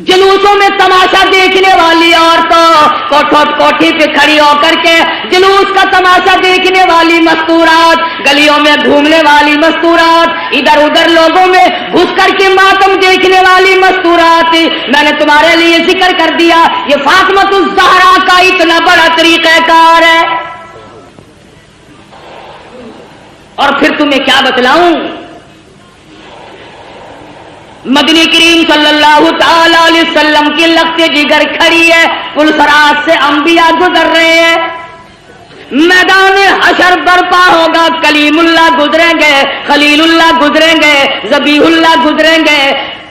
جلوسوں میں تماشا دیکھنے والی عورتوں, کوٹھی پہ کھڑی ہو کر کے جلوس کا تماشا دیکھنے والی مستورات, گلیوں میں گھومنے والی مستورات, ادھر ادھر لوگوں میں گھس کر کے ماتم دیکھنے والی مستورات. میں نے تمہارے لیے ذکر کر دیا یہ فاطمہ الزہرا کا اتنا بڑا طریقہ کار ہے. اور پھر تمہیں کیا بتلاؤں, مدنی کریم صلی اللہ تعالی علیہ وسلم کی لخت جگر کھڑی ہے, پلسرات سے انبیاء گزر رہے ہیں, میدان حشر برپا ہوگا, کلیم اللہ گزریں گے, خلیل اللہ گزریں گے, ذبیح اللہ گزریں گے,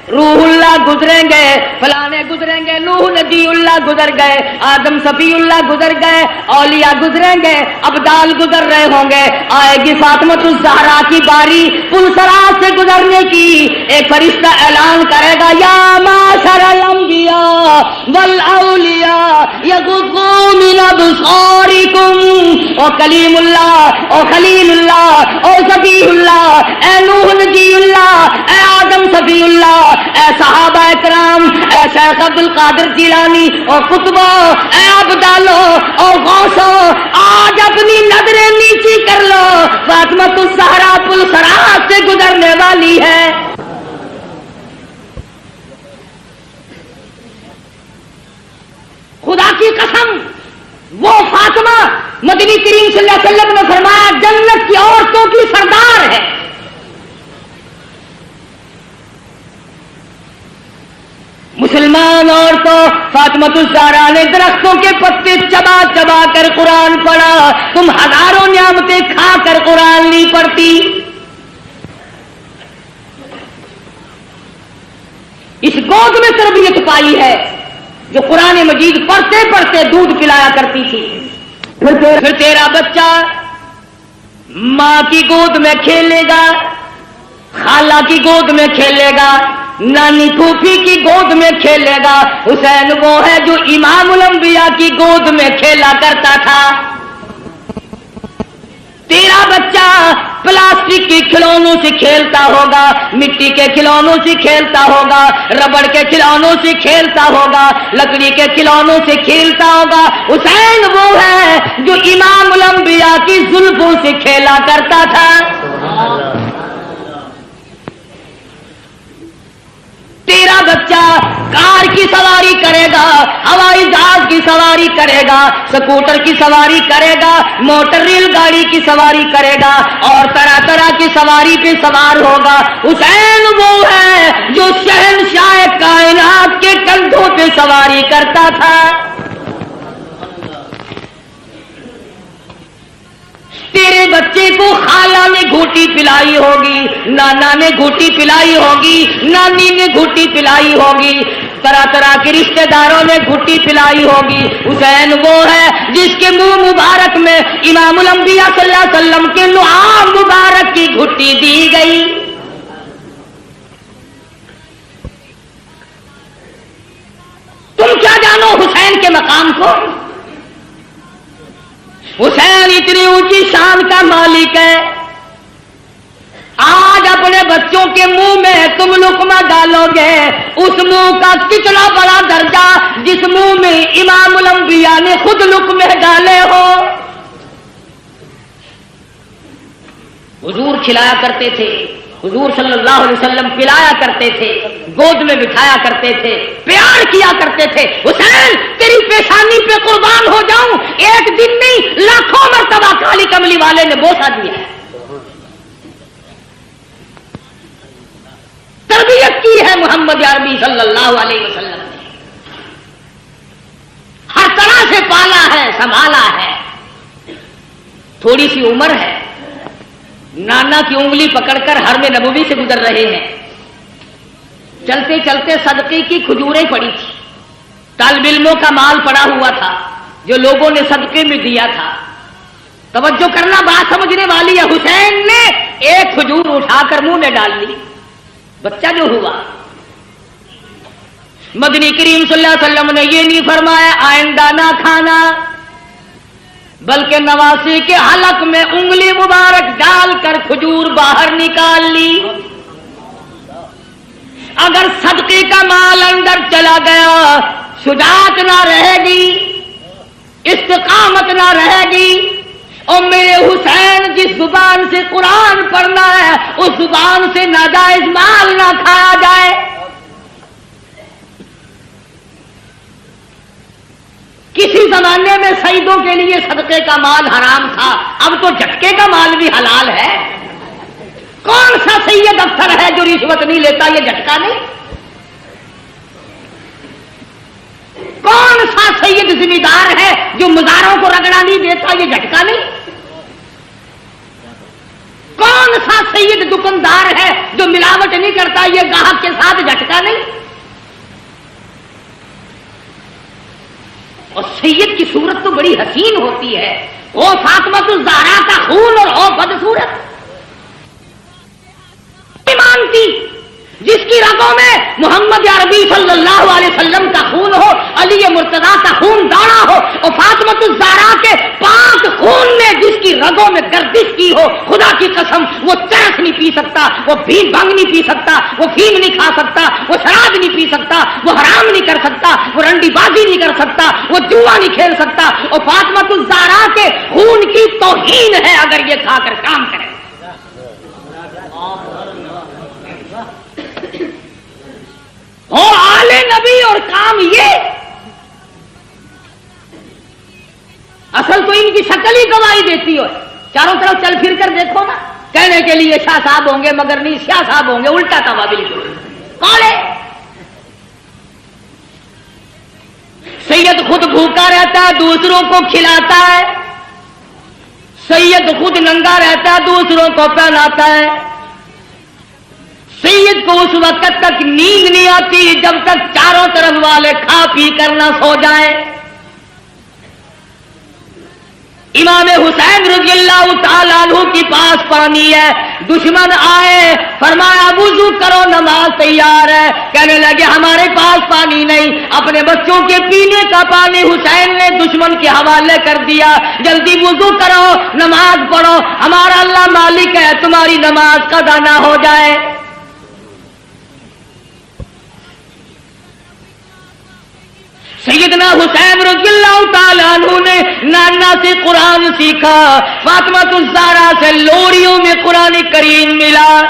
روح اللہ گزریں گے, فلانے گزریں گے, نوح نبی اللہ گزر گئے, آدم صفی اللہ گزر گئے, اولیاء گزریں گے, ابدال گزر رہے ہوں گے. آئے گی فاطمہ الزہرا کی باری پلسرات سے گزرنے کی. ایک فرشتہ اعلان کرے گا یا معاشر الانبیاء والاولیاء یغضوا من ابصارکم. او کلیم اللہ, او خلیل اللہ, او نبی اللہ، اے نوح نجی اللہ، اے آدم صفی اللہ، اے صحابہ کرام، اے شیخ عبد القادر جیلانی اور قطبہ، اے ابدالو اور غوثو، آج اپنی نظریں نیچی کر لو، فاطمہ الزہرا پل صراط سے گزرنے والی ہے۔ خدا کی قسم، وہ فاطمہ مدنی کریم صلی اللہ علیہ وسلم نے فرمایا جنت کی عورتوں کی سردار ہے۔ مسلمان عورتوں، فاطمہ الزہرا نے درختوں کے پتے چبا چبا کر قرآن پڑھا، تم ہزاروں نعمتیں کھا کر قرآن نہیں پڑھتی۔ اس گود میں تربیت پائی ہے جو قرآن مجید پڑھتے پڑھتے دودھ پلایا کرتی تھی۔ پھر تیرا بچہ ماں کی گود میں کھیلے گا، خالہ کی گود میں کھیلے گا، نانی پھوپھی کی گود میں کھیلے گا۔ حسین وہ ہے جو امام الانبیاء کی گود میں کھیلا کرتا تھا۔ تیرا بچہ پلاسٹک کے کھلونوں سے کھیلتا ہوگا، مٹی کے کھلونوں سے کھیلتا ہوگا، ربڑ کے کھلونوں سے کھیلتا ہوگا، لکڑی کے کھلونوں سے کھیلتا ہوگا۔ حسین وہ ہے جو امام الانبیاء کی زلفوں سے کھیلا کرتا تھا۔ تیرا بچہ کار کی سواری کرے گا، ہوائی جہاز کی سواری کرے گا، سکوٹر کی سواری کرے گا، موٹر ریل گاڑی کی سواری کرے گا اور طرح طرح کی سواری پہ سوار ہوگا۔ حسین وہ ہے جو شہنشاہ کائنات کے کندھوں پہ سواری کرتا تھا۔ تیرے بچے کو خالہ نے گھوٹی پلائی ہوگی، نانا نے گھوٹی پلائی ہوگی، نانی نے گھوٹی پلائی ہوگی، طرح طرح کے رشتہ داروں نے گھوٹی پلائی ہوگی۔ حسین وہ ہے جس کے منہ مبارک میں امام الانبیاء صلی اللہ علیہ وسلم کے لعاب مبارک کی گھوٹی دی گئی۔ تم کیا جانو حسین کے مقام کو؟ حسین اتنی اونچی شان کا مالک ہے، آج اپنے بچوں کے منہ میں تم لقمہ ڈالو گے، اس منہ کا کتنا بڑا درجہ جس منہ میں امام الانبیاء نے خود لقمے ڈالے ہو۔ حضور کھلایا کرتے تھے، حضور صلی اللہ علیہ وسلم پلایا کرتے تھے، گود میں بٹھایا کرتے تھے، پیار کیا کرتے تھے۔ حسین تیری پیشانی پہ قربان ہو جاؤں، ایک دن نہیں لاکھوں مرتبہ کالی کملی والے نے بوسہ دیا ہے، تربیت کی ہے محمد عربی صلی اللہ علیہ وسلم نے، ہر طرح سے پالا ہے، سنبھالا ہے۔ تھوڑی سی عمر ہے، نانا کی انگلی پکڑ کر حرم نبوی سے گزر رہے ہیں، چلتے چلتے صدقے کی کھجوریں پڑی تھی، طالب علموں کا مال پڑا ہوا تھا جو لوگوں نے صدقے میں دیا تھا۔ توجہ کرنا، بات سمجھنے والی ہے۔ حسین نے ایک کھجور اٹھا کر منہ میں ڈال لی، بچہ جو ہوا۔ مدنی کریم صلی اللہ علیہ وسلم نے یہ نہیں فرمایا آئندہ نہ کھانا، بلکہ نواسی کے حلق میں انگلی مبارک ڈال کر کھجور باہر نکال لی۔ اگر صدقے کا مال اندر چلا گیا، شجاعت نہ رہے گی، استقامت نہ رہے گی، اور میرے حسین جس زبان سے قرآن پڑھنا ہے اس زبان سے ناجائز مال نہ کھایا جائے۔ کسی زمانے میں سیدوں کے لیے صدقے کا مال حرام تھا، اب تو جھٹکے کا مال بھی حلال ہے۔ کون سا سید افسر ہے جو رشوت نہیں لیتا؟ یہ جھٹکا نہیں۔ کون سا سید ذمہ دار ہے جو مزاروں کو رگڑا نہیں دیتا؟ یہ جھٹکا نہیں۔ کون سا سید دکاندار ہے جو ملاوٹ نہیں کرتا؟ یہ گاہک کے ساتھ جھٹکا نہیں۔ اور سید کی صورت تو بڑی حسین ہوتی ہے، وہ فاطمہ الزہرا کا خون اور وہ بدصورت ایمان کی، جس کی رگوں میں محمد عربی صلی اللہ علیہ وسلم کا خون ہو، علی مرتضیٰ کا خون دوڑا ہو، اور فاطمۃ الزہرا کے پاک خون نے جس کی رگوں میں گردش کی ہو، خدا کی قسم وہ چرس نہیں پی سکتا، وہ بھنگ نہیں پی سکتا، وہ فیم نہیں کھا سکتا، وہ شراب نہیں پی سکتا، وہ حرام نہیں کر سکتا، وہ رنڈی بازی نہیں کر سکتا، وہ جوا نہیں کھیل سکتا، اور فاطمۃ الزہرا کے خون کی توہین ہے اگر یہ کھا کر کام کرے۔ اور آل نبی اور کام یہ، اصل تو ان کی شکل ہی گواہی دیتی ہو، چاروں طرف چل پھر کر دیکھو نا، کہنے کے لیے شاہ صاحب ہوں گے مگر نہیں شاہ صاحب ہوں گے، الٹا تھا بالکل۔ کون ہے؟ سید خود بھوکا رہتا ہے دوسروں کو کھلاتا ہے، سید خود ننگا رہتا ہے دوسروں کو پہناتا ہے، سید کو اس وقت تک نیند نہیں آتی جب تک چاروں طرف والے کھا پی کر نہ سو جائیں۔ امام حسین رضی اللہ تعالیٰ عنہ کے پاس پانی ہے، دشمن آئے، فرمایا وضو کرو نماز تیار ہے، کہنے لگے ہمارے پاس پانی نہیں، اپنے بچوں کے پینے کا پانی حسین نے دشمن کے حوالے کر دیا، جلدی وضو کرو نماز پڑھو، ہمارا اللہ مالک ہے، تمہاری نماز قضا نہ ہو جائے۔ سیدنا حسین رضی اللہ تعالیٰ عنہ نے نانا سے قرآن سیکھا، فاطمۃ الزہرا سے لوریوں میں قرآن کریم ملا۔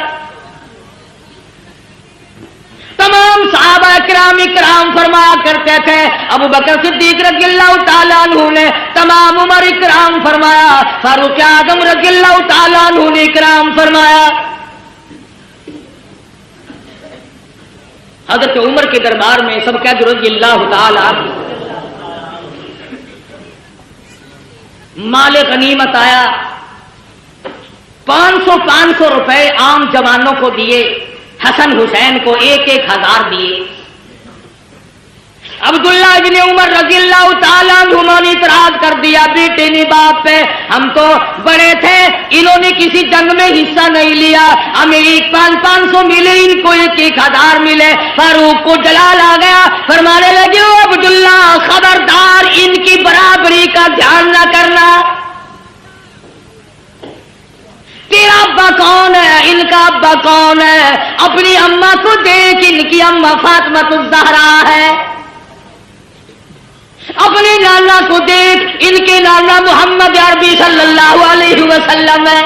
تمام صحابہ کرام فرمایا کرتے تھے، ابو بکر صدیق رضی اللہ تعالیٰ عنہ نے، تمام عمر کرام فرمایا، فاروق اعظم رضی اللہ تعالیٰ عنہ نے کرام فرمایا۔ حضرت عمر کے دربار میں سب کہہ دو رضی اللہ تعالی عنہ، مال غنیمت آیا، 500 روپے عام جوانوں کو دیے، حسن حسین کو 1,000 دیے۔ عبداللہ ابن عمر رضی اللہ تعالیٰ عنہ نے اعتراض کر دیا، بیٹے نے باپ پہ، ہم تو بڑے تھے، انہوں نے کسی جنگ میں حصہ نہیں لیا، ہمیں 500 ملے، ان کو 1,000 ملے۔ فاروق کو جلال آ گیا، فرمانے لگے او عبداللہ خبردار ان کی برابری کا دھیان نہ کرنا، تیرا ابا کون ہے، ان کا ابا کون ہے، اپنی اماں کو دیکھ، ان کی اماں فاطمۃ الزہرا ہے، اپنے نانا کو دیکھ، ان کے نانا محمد عربی صلی اللہ علیہ وسلم ہے۔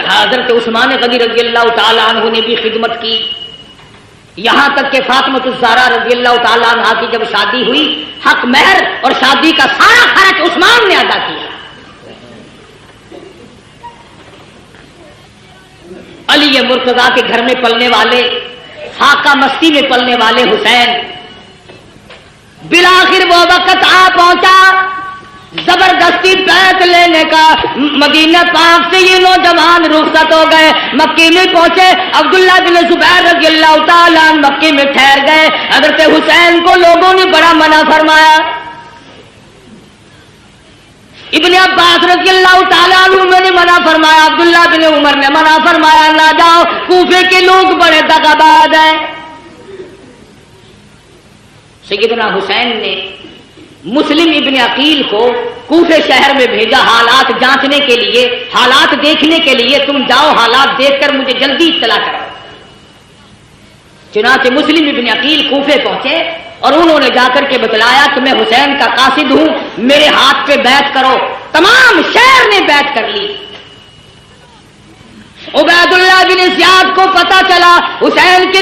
حضرت عثمان غنی رضی اللہ تعالی عنہ نے بھی خدمت کی، یہاں تک کہ فاطمۃ الزہرا رضی اللہ تعالی عنہ کی جب شادی ہوئی، حق مہر اور شادی کا سارا خرچ عثمان نے ادا کیا۔ علی مرتضیٰ کے گھر میں پلنے والے، فاقہ مستی میں پلنے والے حسین، بالآخر وہ وقت آ پہنچا زبردستی بیعت لینے کا، مدینہ پاک سے یہ نوجوان رخصت ہو گئے، مکے میں پہنچے، عبداللہ بن زبیر رضی اللہ تعالیٰ عنہ مکے میں ٹھہر گئے۔ حضرت حسین کو لوگوں نے بڑا منع فرمایا، ابن عباس رضی اللہ تعالیٰ عنہ نے منع فرمایا، عبداللہ بن عمر نے منع فرمایا، نہ جاؤ، کوفے کے لوگ بڑے دغاباز ہیں۔ سیدنا حسین نے مسلم ابن عقیل کو کوفے شہر میں بھیجا حالات جانچنے کے لیے، حالات دیکھنے کے لیے، تم جاؤ حالات دیکھ کر مجھے جلدی اطلاع کرو۔ چنانچہ مسلم ابن عقیل کوفے پہنچے اور انہوں نے جا کر کے بتلایا کہ میں حسین کا قاصد ہوں، میرے ہاتھ پہ بیعت کرو۔ تمام شہر نے بیعت کر لی۔ عبید اللہ بن زیاد کو پتا چلا حسین کے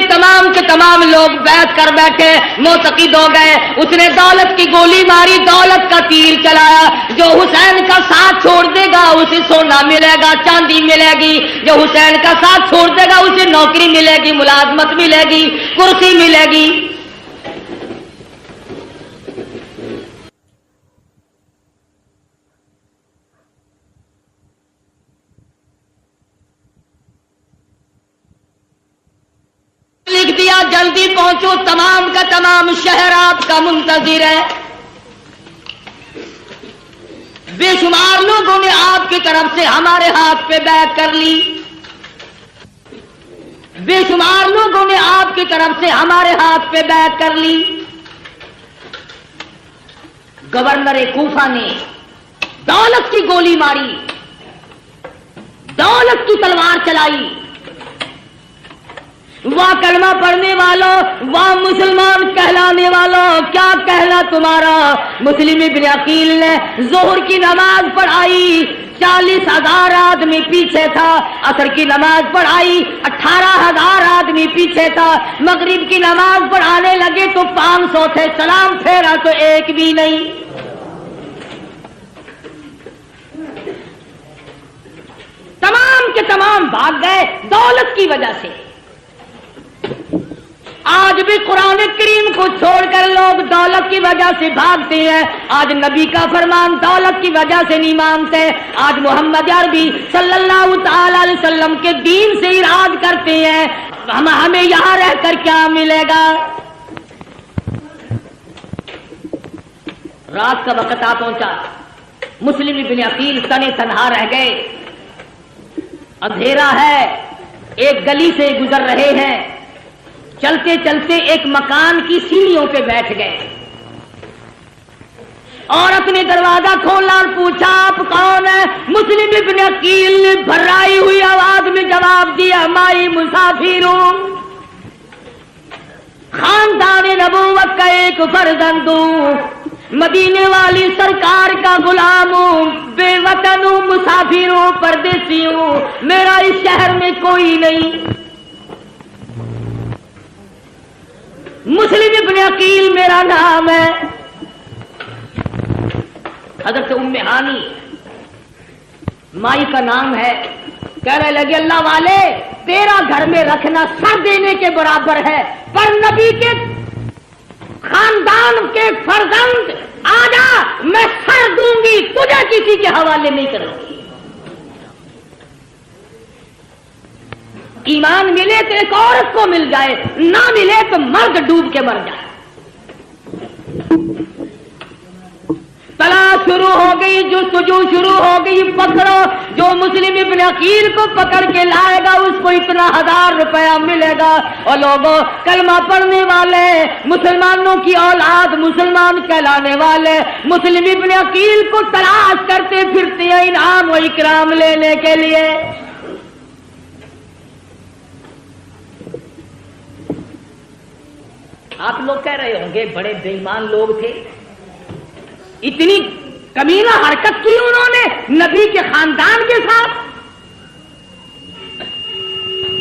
تمام لوگ بیعت کر بیٹھے، معتقد ہو گئے، اس نے دولت کی گولی ماری، دولت کا تیر چلایا، جو حسین کا ساتھ چھوڑ دے گا اسے سونا ملے گا، چاندی ملے گی، جو حسین کا ساتھ چھوڑ دے گا اسے نوکری ملے گی، ملازمت ملے گی، کرسی ملے گی۔ لکھ دیا جلدی پہنچو، تمام کا تمام شہر آپ کا منتظر ہے۔ بے شمار لوگوں نے آپ کی طرف سے ہمارے ہاتھ پہ بیعت کر لی، بے شمار لوگوں نے آپ کی طرف سے ہمارے ہاتھ پہ بیعت کر لی۔ گورنر کوفہ نے دولت کی گولی ماری، دولت کی تلوار چلائی۔ واہ کلمہ پڑھنے والوں، واہ مسلمان کہلانے والوں، کیا کہنا تمہارا۔ مسلم ابن عقیل نے ظہر کی نماز پڑھائی، 40,000 آدمی پیچھے تھا، عصر کی نماز پڑھائی، 18,000 آدمی پیچھے تھا، مغرب کی نماز پڑھانے لگے تو 500 تھے، سلام پھیرا تو ایک بھی نہیں۔ تمام کے تمام بھاگ گئے دولت کی وجہ سے۔ آج بھی قرآن کریم کو چھوڑ کر لوگ دولت کی وجہ سے بھاگتے ہیں۔ آج نبی کا فرمان دولت کی وجہ سے نہیں مانتے، آج محمد عربی صلی اللہ تعالی علیہ وسلم کے دین سے اراد کرتے ہیں۔ ہمیں یہاں رہ کر کیا ملے گا۔ رات کا وقت آ پہنچا، مسلم ابن عقیل تنے تنہا رہ گئے، اندھیرا ہے، ایک گلی سے گزر رہے ہیں، چلتے چلتے ایک مکان کی سیڑھیوں پہ بیٹھ گئے۔ عورت نے دروازہ کھولا اور پوچھا آپ کون ہیں؟ مسلم ابن عقیل نے بھرائی ہوئی آواز میں جواب دیا، مائی مسافر ہوں، خاندان نبوت کا ایک فرزند ہوں، مدینے والی سرکار کا غلام ہوں، بے وطن ہوں، مسافر ہوں، پردیسی ہوں، میرا اس شہر میں کوئی نہیں۔ مسلم ابن عقیل میرا نام ہے۔ حضرت ام ہانی مائی کا نام ہے، کہنے لگے اللہ والے تیرا گھر میں رکھنا سر دینے کے برابر ہے، پر نبی کے خاندان کے فرزند آجا میں سر دوں گی، تجھے کسی کے حوالے نہیں کروں گی۔ ایمان ملے تو ایک عورت کو مل جائے، نہ ملے تو مرد ڈوب کے مر جائے۔ تلاش شروع ہو گئی، جستجو شروع ہو گئی، پکڑو، جو مسلم ابن عقیل کو پکڑ کے لائے گا اس کو اتنا 1000 روپیہ ملے گا۔ اور لوگوں کلمہ پڑھنے والے مسلمانوں کی اولاد، مسلمان کہلانے والے مسلم ابن عقیل کو تلاش کرتے پھرتے ہیں انعام و اکرام لینے کے لیے۔ آپ لوگ کہہ رہے ہوں گے بڑے بے ایمان لوگ تھے، اتنی کمینہ حرکت کی انہوں نے نبی کے خاندان کے ساتھ۔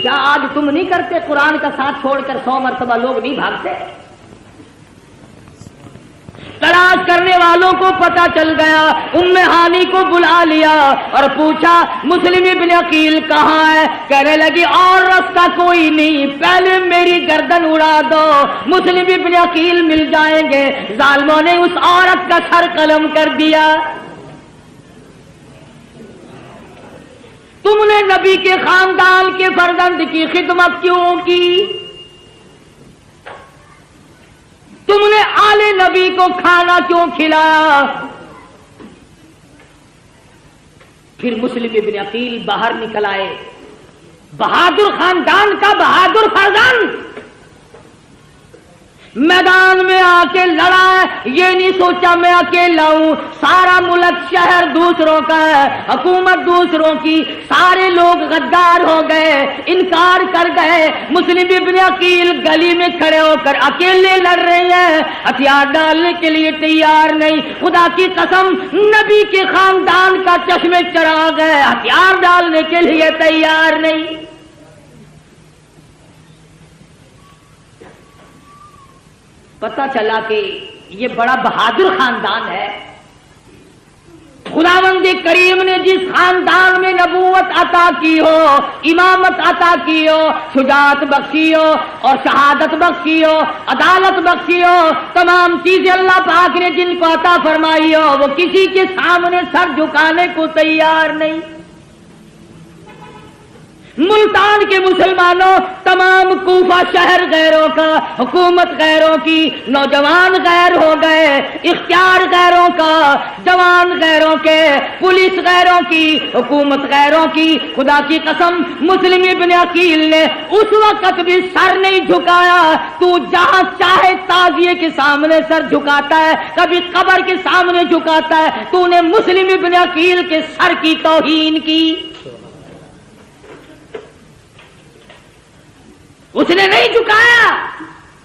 کیا آج تم نہیں کرتے؟ قرآن کا ساتھ چھوڑ کر 100 مرتبہ لوگ نہیں بھاگتے؟ تلاش کرنے والوں کو پتہ چل گیا، ام ہانی کو بلا لیا اور پوچھا مسلم ابن عقیل کہاں ہے؟ کہنے لگی اور راستہ کوئی نہیں، پہلے میری گردن اڑا دو، مسلم ابن عقیل مل جائیں گے۔ ظالموں نے اس عورت کا سر قلم کر دیا۔ تم نے نبی کے خاندان کے فرزند کی خدمت کیوں کی؟ تم نے آل نبی کو کھانا کیوں کھلایا؟ پھر مسلم ابن عقیل باہر نکل آئے، بہادر خاندان کا بہادر فرزند میدان میں آ کے لڑا ہے، یہ نہیں سوچا میں اکیلا ہوں، سارا ملک شہر دوسروں کا ہے، حکومت دوسروں کی، سارے لوگ غدار ہو گئے، انکار کر گئے۔ مسلم ابن عقیل گلی میں کھڑے ہو کر اکیلے لڑ رہے ہیں، ہتھیار ڈالنے کے لیے تیار نہیں۔ خدا کی قسم نبی کے خاندان کا چشمے چراغ ہے، ہتھیار ڈالنے کے لیے تیار نہیں۔ پتہ چلا کہ یہ بڑا بہادر خاندان ہے۔ خداوند کریم نے جس خاندان میں نبوت عطا کی ہو، امامت عطا کی ہو، شجاعت بخشی ہو اور شہادت بخشی ہو، عدالت بخشی ہو، تمام چیزیں اللہ پاک نے جن کو عطا فرمائی ہو، وہ کسی کے سامنے سر جھکانے کو تیار نہیں۔ ملتان کے مسلمانوں، تمام کوفہ شہر غیروں کا، حکومت غیروں کی، نوجوان غیر ہو گئے، اختیار غیروں غیروں کا، جوان غیروں کے، پولیس غیروں کی، حکومت غیروں کی. خدا کی قسم مسلم ابن عقیل نے اس وقت بھی سر نہیں جھکایا. تو جہاں چاہے تعزیے کے سامنے سر جھکاتا ہے، کبھی قبر کے سامنے جھکاتا ہے. تو نے مسلم ابن عقیل کے سر کی توہین کی. اس نے نہیں جھکایا،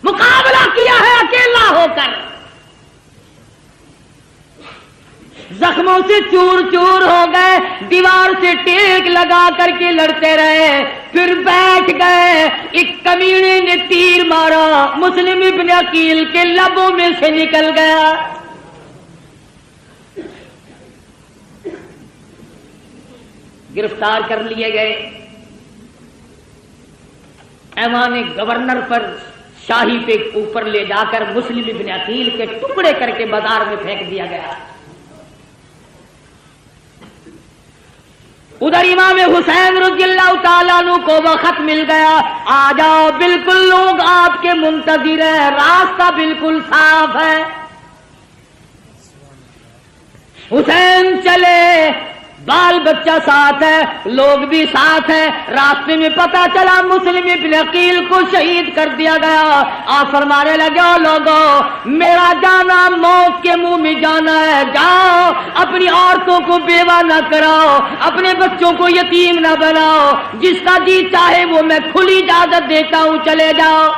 مقابلہ کیا ہے اکیلا ہو کر. زخموں سے چور چور ہو گئے، دیوار سے ٹیک لگا کر کے لڑتے رہے، پھر بیٹھ گئے. ایک کمینے نے تیر مارا، مسلم ابن عقیل کے لبوں میں سے نکل گیا. گرفتار کر لیے گئے. ایوان گورنر پر شاہی پہ اوپر لے جا کر مسلم ابن عقیل کے ٹکڑے کر کے بازار میں پھینک دیا گیا. ادھر امام حسین رضی اللہ تعالیٰ عنہ کو وقت مل گیا. آ جاؤ، بالکل لوگ آپ کے منتظر ہیں، راستہ بالکل صاف ہے. حسین چلے، بال بچہ ساتھ ہے، لوگ بھی ساتھ ہیں. راستے میں پتا چلا مسلم ابن عقیل کو شہید کر دیا گیا. آپ فرمانے لگے، لوگوں میرا جانا موت کے منہ میں جانا ہے، جاؤ اپنی عورتوں کو بیوہ نہ کراؤ، اپنے بچوں کو یتیم نہ بناؤ، جس کا جی چاہے وہ میں کھلی اجازت دیتا ہوں، چلے جاؤ.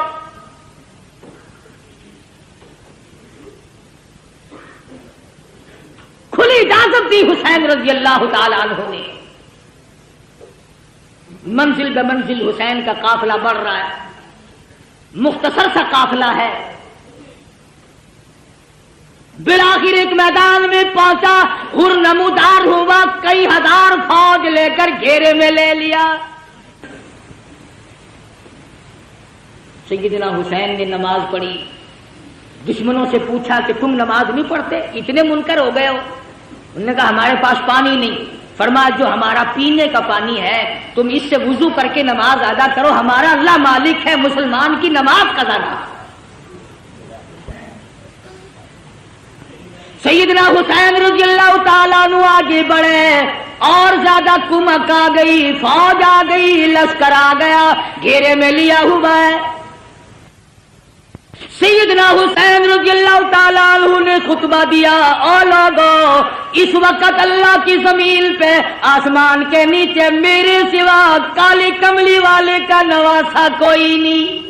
کھلی اجازت دی حسین رضی اللہ تعالی عنہ نے. منزل بہ منزل حسین کا قافلہ بڑھ رہا ہے. مختصر سا قافلہ ہے. بالآخر ایک میدان میں پہنچا، ہر نمودار ہوا، کئی ہزار فوج لے کر گھیرے میں لے لیا. سیدنا حسین نے نماز پڑھی. دشمنوں سے پوچھا کہ تم نماز نہیں پڑھتے، اتنے منکر ہو گئے ہو؟ انہوں نے کہا ہمارے پاس پانی نہیں. فرمایا جو ہمارا پینے کا پانی ہے تم اس سے وضو کر کے نماز ادا کرو، ہمارا اللہ مالک ہے، مسلمان کی نماز قضا نہ. سیدنا حسین رضی اللہ تعالیٰ عنہ آگے بڑھے، اور زیادہ کمک آ گئی، فوج آ گئی، لشکر آ گیا، گھیرے میں لیا ہوا ہے. سیدنا حسین رضی اللہ تعالیٰ عنہ نے خطبہ دیا، او لوگو اس وقت اللہ کی زمین پہ آسمان کے نیچے میرے سوا کالی کملی والے کا نواسا کوئی نہیں.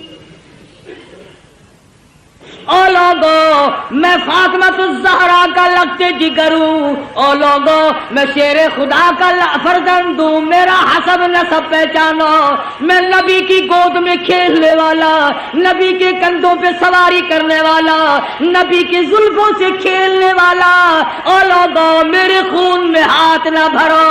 او لوگو میں فاطمۃ الزہرا کا لگتے جگر ہوں. او لوگو میں شیر خدا کا فرزند ہوں، میرا حسب نسب پہچانو. میں نبی کی گود میں کھیلنے والا، نبی کے کندھوں پہ سواری کرنے والا، نبی کی زلفوں سے کھیلنے والا. او لوگو میرے خون میں ہاتھ نہ بھرو.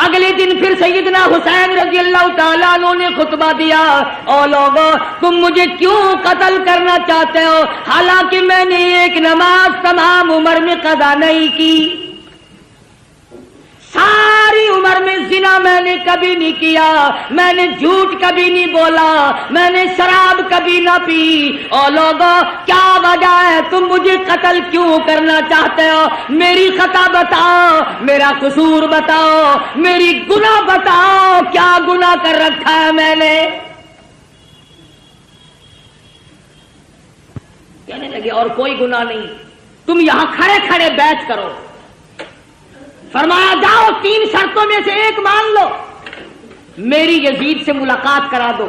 اگلے دن پھر سیدنا حسین رضی اللہ تعالیٰ عنہ نے خطبہ دیا، او لوگو تم مجھے کیوں قتل کرنا چاہتے ہو حالانکہ میں نے ایک نماز تمام عمر میں قضا نہیں کی. ساری عمر میں زنا میں نے کبھی نہیں کیا، میں نے جھوٹ کبھی نہیں بولا، میں نے شراب کبھی نہ پی. او لوگو کیا وجہ ہے تم مجھے قتل کیوں کرنا چاہتے ہو؟ میری خطا بتاؤ، میرا قصور بتاؤ، میری گناہ بتاؤ، کیا گناہ کر رکھا ہے میں نے؟ کہنے لگے اور کوئی گناہ نہیں، تم یہاں کھڑے کھڑے بیعت کرو. فرمایا جاؤ 3 شرطوں میں سے ایک مان لو، میری یزید سے ملاقات کرا دو،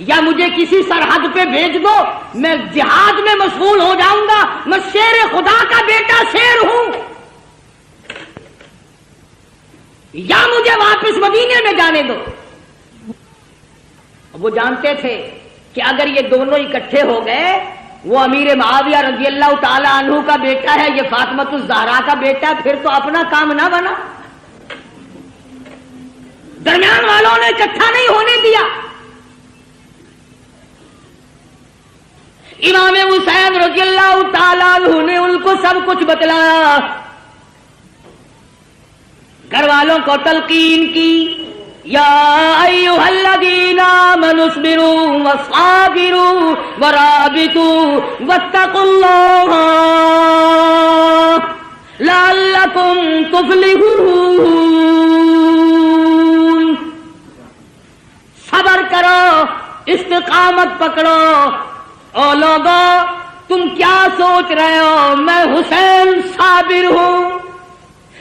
یا مجھے کسی سرحد پہ بھیج دو، میں جہاد میں مشغول ہو جاؤں گا، میں شیر خدا کا بیٹا شیر ہوں، یا مجھے واپس مدینے میں جانے دو. وہ جانتے تھے کہ اگر یہ دونوں اکٹھے ہو گئے، وہ امیر معاویہ رضی اللہ تعالی عنہ کا بیٹا ہے، یہ فاطمۃ الزہرا کا بیٹا ہے، پھر تو اپنا کام نہ بنا. درمیان والوں نے اکٹھا نہیں ہونے دیا. امام حسین رضی اللہ تعالی عنہ نے ان کو سب کچھ بتلایا، گھر والوں کو تلقین کی، یا ایھا الذین آمنوا اصبروا وصابروا ورابطوا واتقوا اللہ لعلکم تفلحون. صبر کرو، استقامت پکڑو. او لوگو تم کیا سوچ رہے ہو؟ میں حسین صابر ہوں،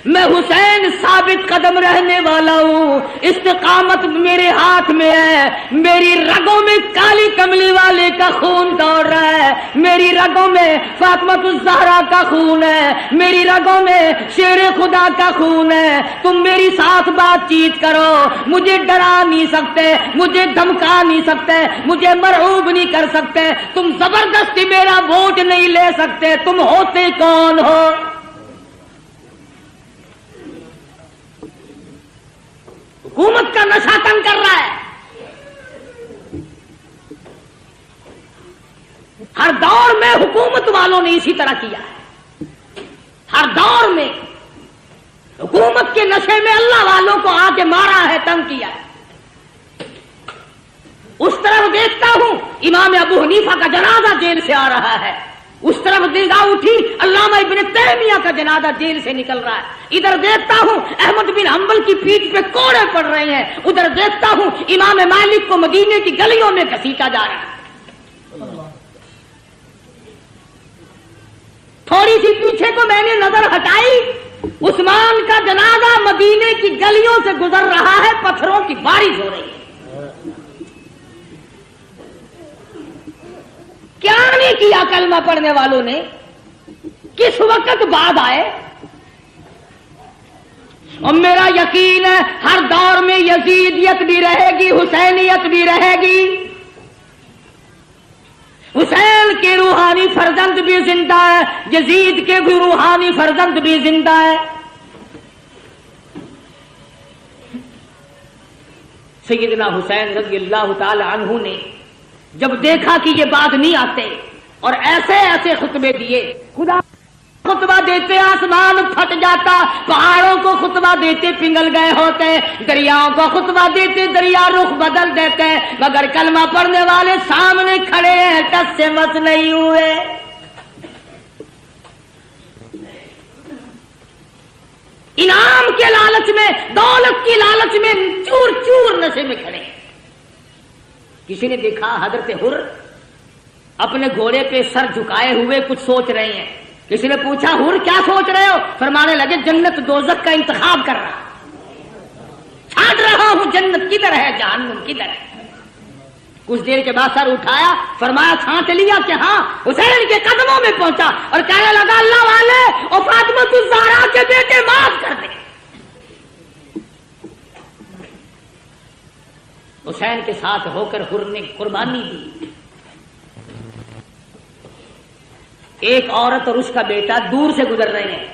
میں حسین ثابت قدم رہنے والا ہوں. استقامت میرے ہاتھ میں ہے. میری رگوں میں کالی کملی والے کا خون دوڑ رہا ہے. میری رگوں میں فاطمہ الزہرا کا خون ہے. میری رگوں میں شیر خدا کا خون ہے. تم میری ساتھ بات چیت کرو. مجھے ڈرا نہیں سکتے، مجھے دھمکا نہیں سکتے، مجھے مرعوب نہیں کر سکتے. تم زبردستی میرا ووٹ نہیں لے سکتے. تم ہوتے کون ہو؟ حکومت کا نشہ تنگ کر رہا ہے. ہر دور میں حکومت والوں نے اسی طرح کیا ہے. ہر دور میں حکومت کے نشے میں اللہ والوں کو آ کے مارا ہے، تنگ کیا ہے. اس طرف دیکھتا ہوں امام ابو حنیفہ کا جنازہ جیل سے آ رہا ہے. اس طرف نگاہ اٹھی علامہ ابن تیمیہ کا جنازہ جیل سے نکل رہا ہے. ادھر دیکھتا ہوں احمد بن حنبل کی پیٹھ پہ کوڑے پڑ رہے ہیں. ادھر دیکھتا ہوں امام مالک کو مدینے کی گلیوں میں گھسیٹا جا رہا ہے. تھوڑی سی پیچھے کو میں نے نظر ہٹائی، عثمان کا جنازہ مدینے کی گلیوں سے گزر رہا ہے، پتھروں کی بارش ہو رہی ہے. کیا نہیں کیا کلمہ پڑھنے والوں نے؟ کس وقت بعد آئے؟ اور میرا یقین ہے ہر دور میں یزیدیت بھی رہے گی، حسینیت بھی رہے گی. حسین کے روحانی فرزند بھی زندہ ہے، یزید کے بھی روحانی فرزند بھی زندہ ہے. سیدنا حسین رضی اللہ تعالی عنہ نے جب دیکھا کہ یہ بات نہیں آتے اور ایسے ایسے خطبے دیے، خدا خطبہ دیتے آسمان پھٹ جاتا، پہاڑوں کو خطبہ دیتے پنگل گئے ہوتے، دریاؤں کو خطبہ دیتے دریا رخ بدل دیتے، مگر کلمہ پڑھنے والے سامنے کھڑے ہیں، ٹس سے مس نہیں ہوئے. انعام کے لالچ میں، دولت کی لالچ میں چور چور نشے میں کھڑے ہیں. کسی نے دیکھا حضرت حر اپنے گھوڑے پہ سر جھکائے ہوئے کچھ سوچ رہے ہیں. کسی نے پوچھا حر کیا سوچ رہے ہو؟ فرمانے لگے جنت دوزخ کا انتخاب کر رہا، چھانٹ رہا ہوں جنت کدھر ہے جہنم کدھر ہے. کچھ دیر کے بعد سر اٹھایا، فرمایا چھانٹ لیا کہ ہاں. حسین کے قدموں میں پہنچا اور کہنے لگا اللہ والے اور فاطمہ الزہرا کے بیٹے معاف کر دے. حسین کے ساتھ ہو کر حر نے قربانی دی. ایک عورت اور اس کا بیٹا دور سے گزر رہے ہیں،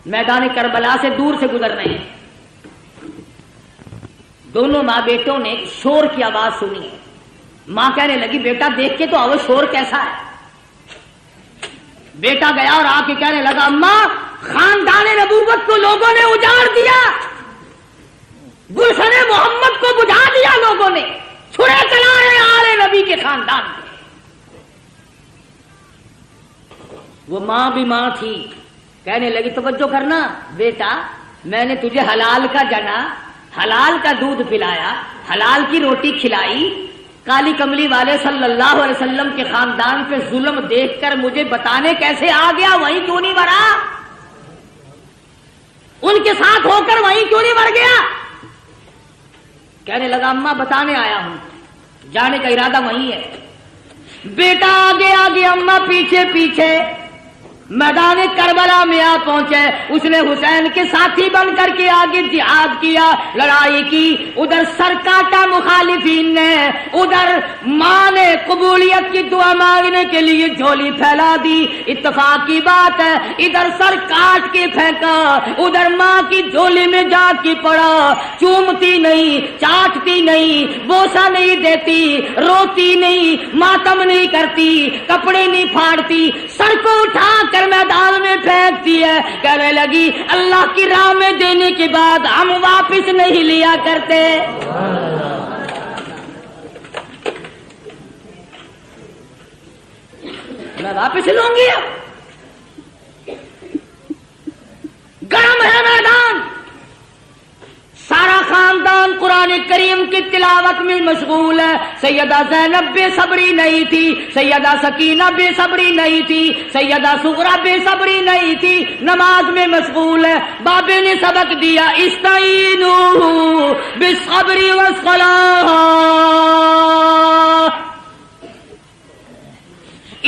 میدان کربلا سے دور سے گزر رہے ہیں. دونوں ماں بیٹوں نے شور کی آواز سنی. ماں کہنے لگی بیٹا دیکھ کے تو آؤ شور کیسا ہے. بیٹا گیا اور آ کے کہنے لگا اماں خاندان نبوت کو لوگوں نے اجاڑ دیا، گلشن محمد کو بجھا دیا لوگوں نے، چھڑے چلا رہے آل نبی کے خاندان میں. وہ ماں بھی ماں تھی، کہنے لگی توجہ کرنا بیٹا، میں نے تجھے حلال کا جنا، حلال کا دودھ پلایا، حلال کی روٹی کھلائی. کالی کملی والے صلی اللہ علیہ وسلم کے خاندان پہ ظلم دیکھ کر مجھے بتانے کیسے آ گیا وہیں کیوں نہیں مرا؟ ان کے ساتھ ہو کر وہیں کیوں نہیں مر گیا؟ کہنے لگا اماں بتانے آیا ہوں، جانے کا ارادہ وہیں ہے. بیٹا آگے آگے، اماں پیچھے پیچھے. میدان کربلا میں آ پہنچے. اس نے حسین کے ساتھی بن کر کے آگے جہاد کیا، لڑائی کی. ادھر سر کاٹا مخالفین نے، ادھر ماں نے قبولیت کی دعا مانگنے کے لیے جھولی پھیلا دی. اتفاق کی بات ہے ادھر سر کاٹ کے پھینکا, ادھر ماں کی جھولی میں جا کے پڑا. چومتی نہیں, چاٹتی نہیں, بوسا نہیں دیتی, روتی نہیں, ماتم نہیں کرتی, کپڑے نہیں پھاڑتی, سر کو اٹھا کر میدان میں پھینکتی ہے. کہنے لگی اللہ کی راہ میں دینے کے بعد ہم واپس نہیں لیا کرتے. میں واپس لوں گی. گرم ہے میدان, سارا خاندان قرآن کریم کی تلاوت میں مشغول ہے. سیدہ زینب بے صبری نہیں تھی, سیدہ سکینہ بے صبری نہیں تھی, سیدہ سغرا بے صبری نہیں تھی, نماز میں مشغول ہے. بابے نے سبق دیا استعینوا بالصبر والصلاۃ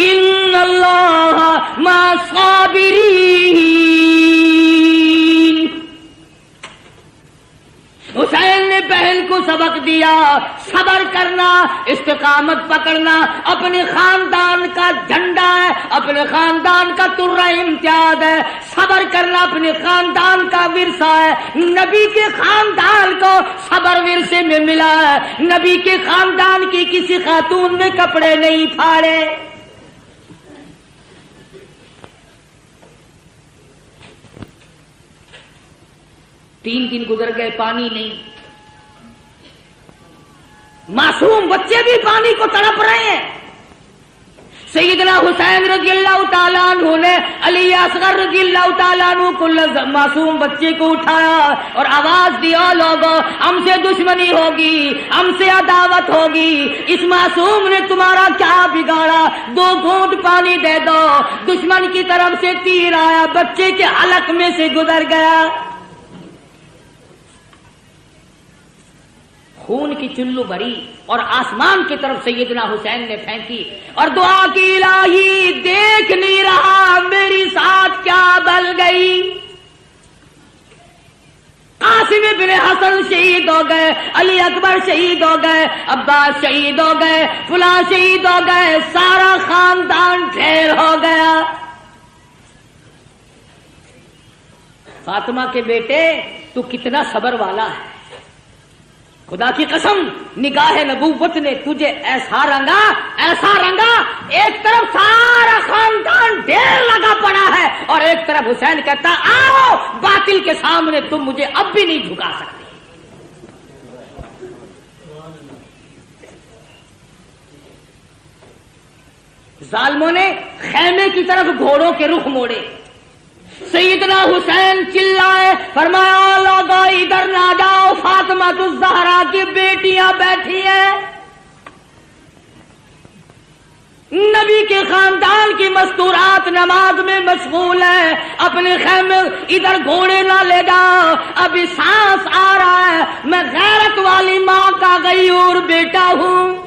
ان اللہ مع الصابرین. حسین نے بہن کو سبق دیا صبر کرنا, استقامت پکڑنا اپنے خاندان کا جھنڈا ہے, اپنے خاندان کا ترہ امتیاز ہے. صبر کرنا اپنے خاندان کا ورثہ ہے. نبی کے خاندان کو صبر ورثے میں ملا ہے. نبی کے خاندان کی کسی خاتون نے کپڑے نہیں پھاڑے. تین دن گزر گئے, پانی نہیں. معصوم بچے بھی پانی کو تڑپ رہے ہیں. سیدنا حسین رضی اللہ تعالیٰ عنہ نے علی اصغر رضی اللہ تعالیٰ عنہ کو معصوم بچے کو اٹھایا اور آواز دی, او لوگوں ہم سے دشمنی ہوگی, ہم سے عداوت ہوگی, اس معصوم نے تمہارا کیا بگاڑا, 2 گھونٹ پانی دے دو. دشمن کی طرف سے تیر آیا, بچے کے حلق میں سے گزر گیا. خون کی چلو بھری اور آسمان کی طرف سیدنا حسین نے پھینکی اور دعا کی, الہی دیکھ نہیں رہا میری ساتھ کیا بل گئی. قاسم بن حسن شہید ہو گئے, علی اکبر شہید ہو گئے, عباس شہید ہو گئے, فلاں شہید ہو گئے, سارا خاندان ڈھیر ہو گیا. فاطمہ کے بیٹے تو کتنا صبر والا ہے, خدا کی قسم نگاہ نبوت نے تجھے ایسا رنگا, ایک طرف سارا خاندان ڈھیر لگا پڑا ہے اور ایک طرف حسین کہتا آؤ باطل کے سامنے تم مجھے اب بھی نہیں جھکا سکتے. ظالموں نے خیمے کی طرف گھوڑوں کے رخ موڑے. سیدنا حسین چلائے, فرمایا لوگو ادھر نہ جاؤ, فاطمہ الزہرا کی بیٹیاں بیٹھی ہیں. نبی کے خاندان کی مستورات نماز میں مشغول ہیں. اپنے خیمے ادھر گھوڑے نہ لے جاؤ, ابھی سانس آ رہا ہے, میں غیرت والی ماں کا غیور بیٹا ہوں.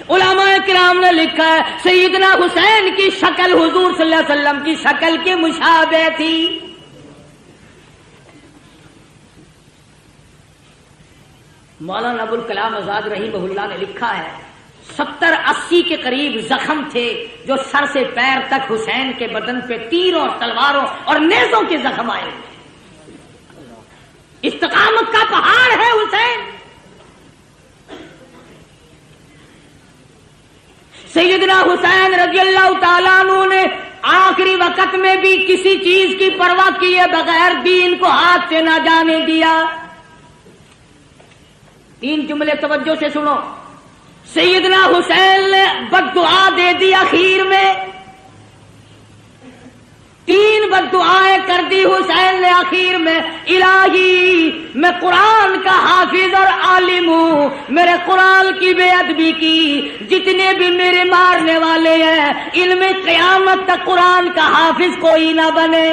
علماء کرام نے لکھا ہے سیدنا حسین کی شکل حضور صلی اللہ علیہ وسلم کی شکل کے مشابہ تھی. مولانا ابوالکلام آزاد رحمہ اللہ نے لکھا ہے 70-80 کے قریب زخم تھے جو سر سے پیر تک حسین کے بدن پہ تیروں, تلواروں اور نیزوں کے زخم آئے. استقامت کا پہاڑ ہے حسین. سیدنا حسین رضی اللہ تعالیٰ عنہ نے آخری وقت میں بھی کسی چیز کی پرواہ کیے بغیر دین کو ہاتھ سے نہ جانے دیا. 3 جملے توجہ سے سنو. سیدنا حسین نے بد دعا دے دی اخیر میں, 3 بد دعائیں کر دی حسین نے اخیر میں. الہی میں قرآن کا حافظ اور عالم ہوں, میرے قرآن کی بے ادبی کی, جتنے بھی میرے مارنے والے ہیں ان میں قیامت تک قرآن کا حافظ کوئی نہ بنے.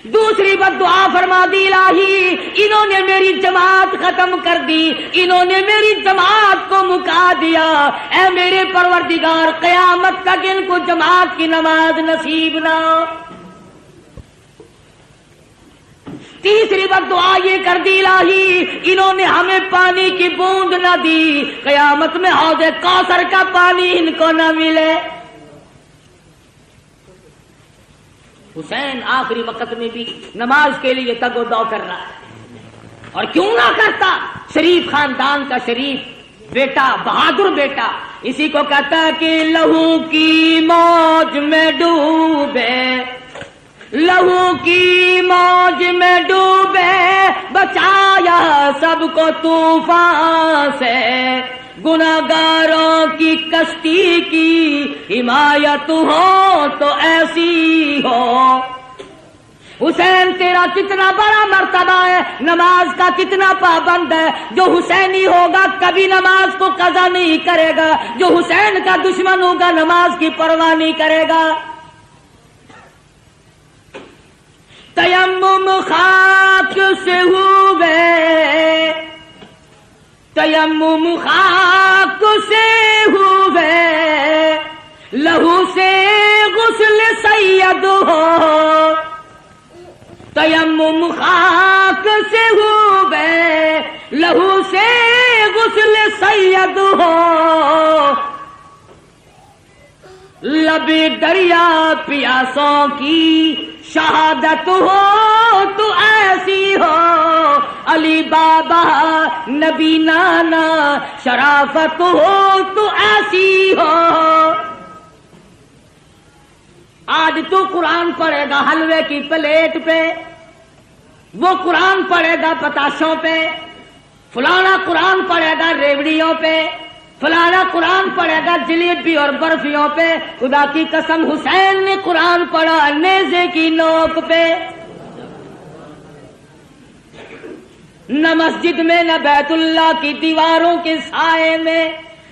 دوسری بد دعا فرما دی, الہی انہوں نے میری جماعت ختم کر دی, انہوں نے میری جماعت کو مکا دیا, اے میرے پروردگار قیامت تک ان کو جماعت کی نماز نصیب نہ ہو. تیسری وقت دعا یہ کر دی الہی انہوں نے ہمیں پانی کی بوند نہ دی، قیامت میں حوض کوثر کا پانی ان کو نہ ملے۔ حسین آخری وقت میں بھی نماز کے لیے تگ و دو کر رہا ہے، اور کیوں نہ کرتا، شریف خاندان کا شریف بیٹا، بہادر بیٹا، اسی کو کہتا ہے کہ لہو کی موج میں ڈوبے، لہو کی موج میں ڈوبے، بچایا سب کو طوفان سے، گناہگاروں کی کشتی کی حمایت ہو تو ایسی ہو۔ حسین تیرا کتنا بڑا مرتبہ ہے، نماز کا کتنا پابند ہے، جو حسینی ہوگا کبھی نماز کو قضا نہیں کرے گا، جو حسین کا دشمن ہوگا نماز کی پرواہ نہیں کرے گا۔ تیمم خاک سے ہوئے، تیمم خاک سے ہوئے، لہو سے غسل سید ہو، تیمم خاک سے ہوئے، لہو سے غسل سید ہو، لب دریا پیاسوں کی شہادت ہو تو ایسی ہو، علی بابا نبی نانا شرافت ہو تو ایسی ہو۔ آج تو قرآن پڑھے گا حلوے کی پلیٹ پہ، وہ قرآن پڑھے گا بتاشوں پہ، فلانا قرآن پڑھے گا ریوڑیوں پہ، فلانا قرآن پڑھے گا جلیبی اور برفیوں پہ۔ خدا کی قسم حسین نے قرآن پڑھا نیزے کی نوک پہ، نہ مسجد میں نہ بیت اللہ کی دیواروں کے سائے میں،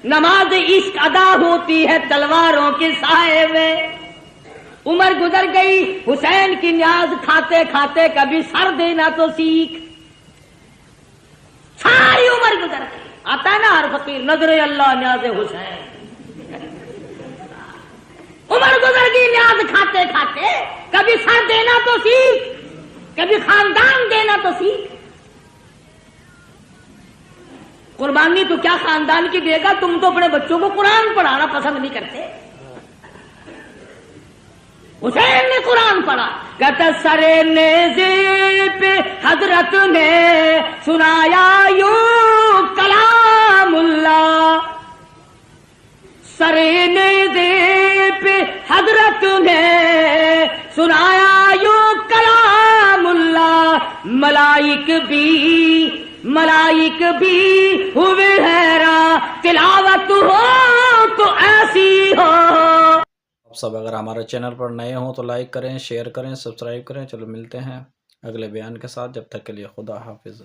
نماز عشق ادا ہوتی ہے تلواروں کے سائے میں۔ عمر گزر گئی، حسین کی نیاز کھاتے کھاتے کبھی سر دینا تو سیکھ، ساری عمر گزر گئی۔ آتا ہے نا ہر فقیر نظر اللہ نیاز حسین، عمر گزر گئی نیاز کھاتے کھاتے، کبھی سر دینا تو سیکھ، کبھی خاندان دینا تو سیکھ۔ قربانی تو کیا خاندان کی دے گا، تم تو اپنے بچوں کو قرآن پڑھانا پسند نہیں کرتے۔ حسین نے قرآن پڑھا، کہتا سرے نیزے پہ حضرت نے سنایا یوں کلام اللہ، سرے نیزے پہ حضرت نے سنایا یوں کلام اللہ، ملائک بھی ہوئے حیران، تلاوت ہو تو ایسی ہو۔ آپ سب اگر ہمارے چینل پر نئے ہوں تو لائک کریں، شیئر کریں، سبسکرائب کریں۔ چلو ملتے ہیں اگلے بیان کے ساتھ، جب تک کے لیے خدا حافظ۔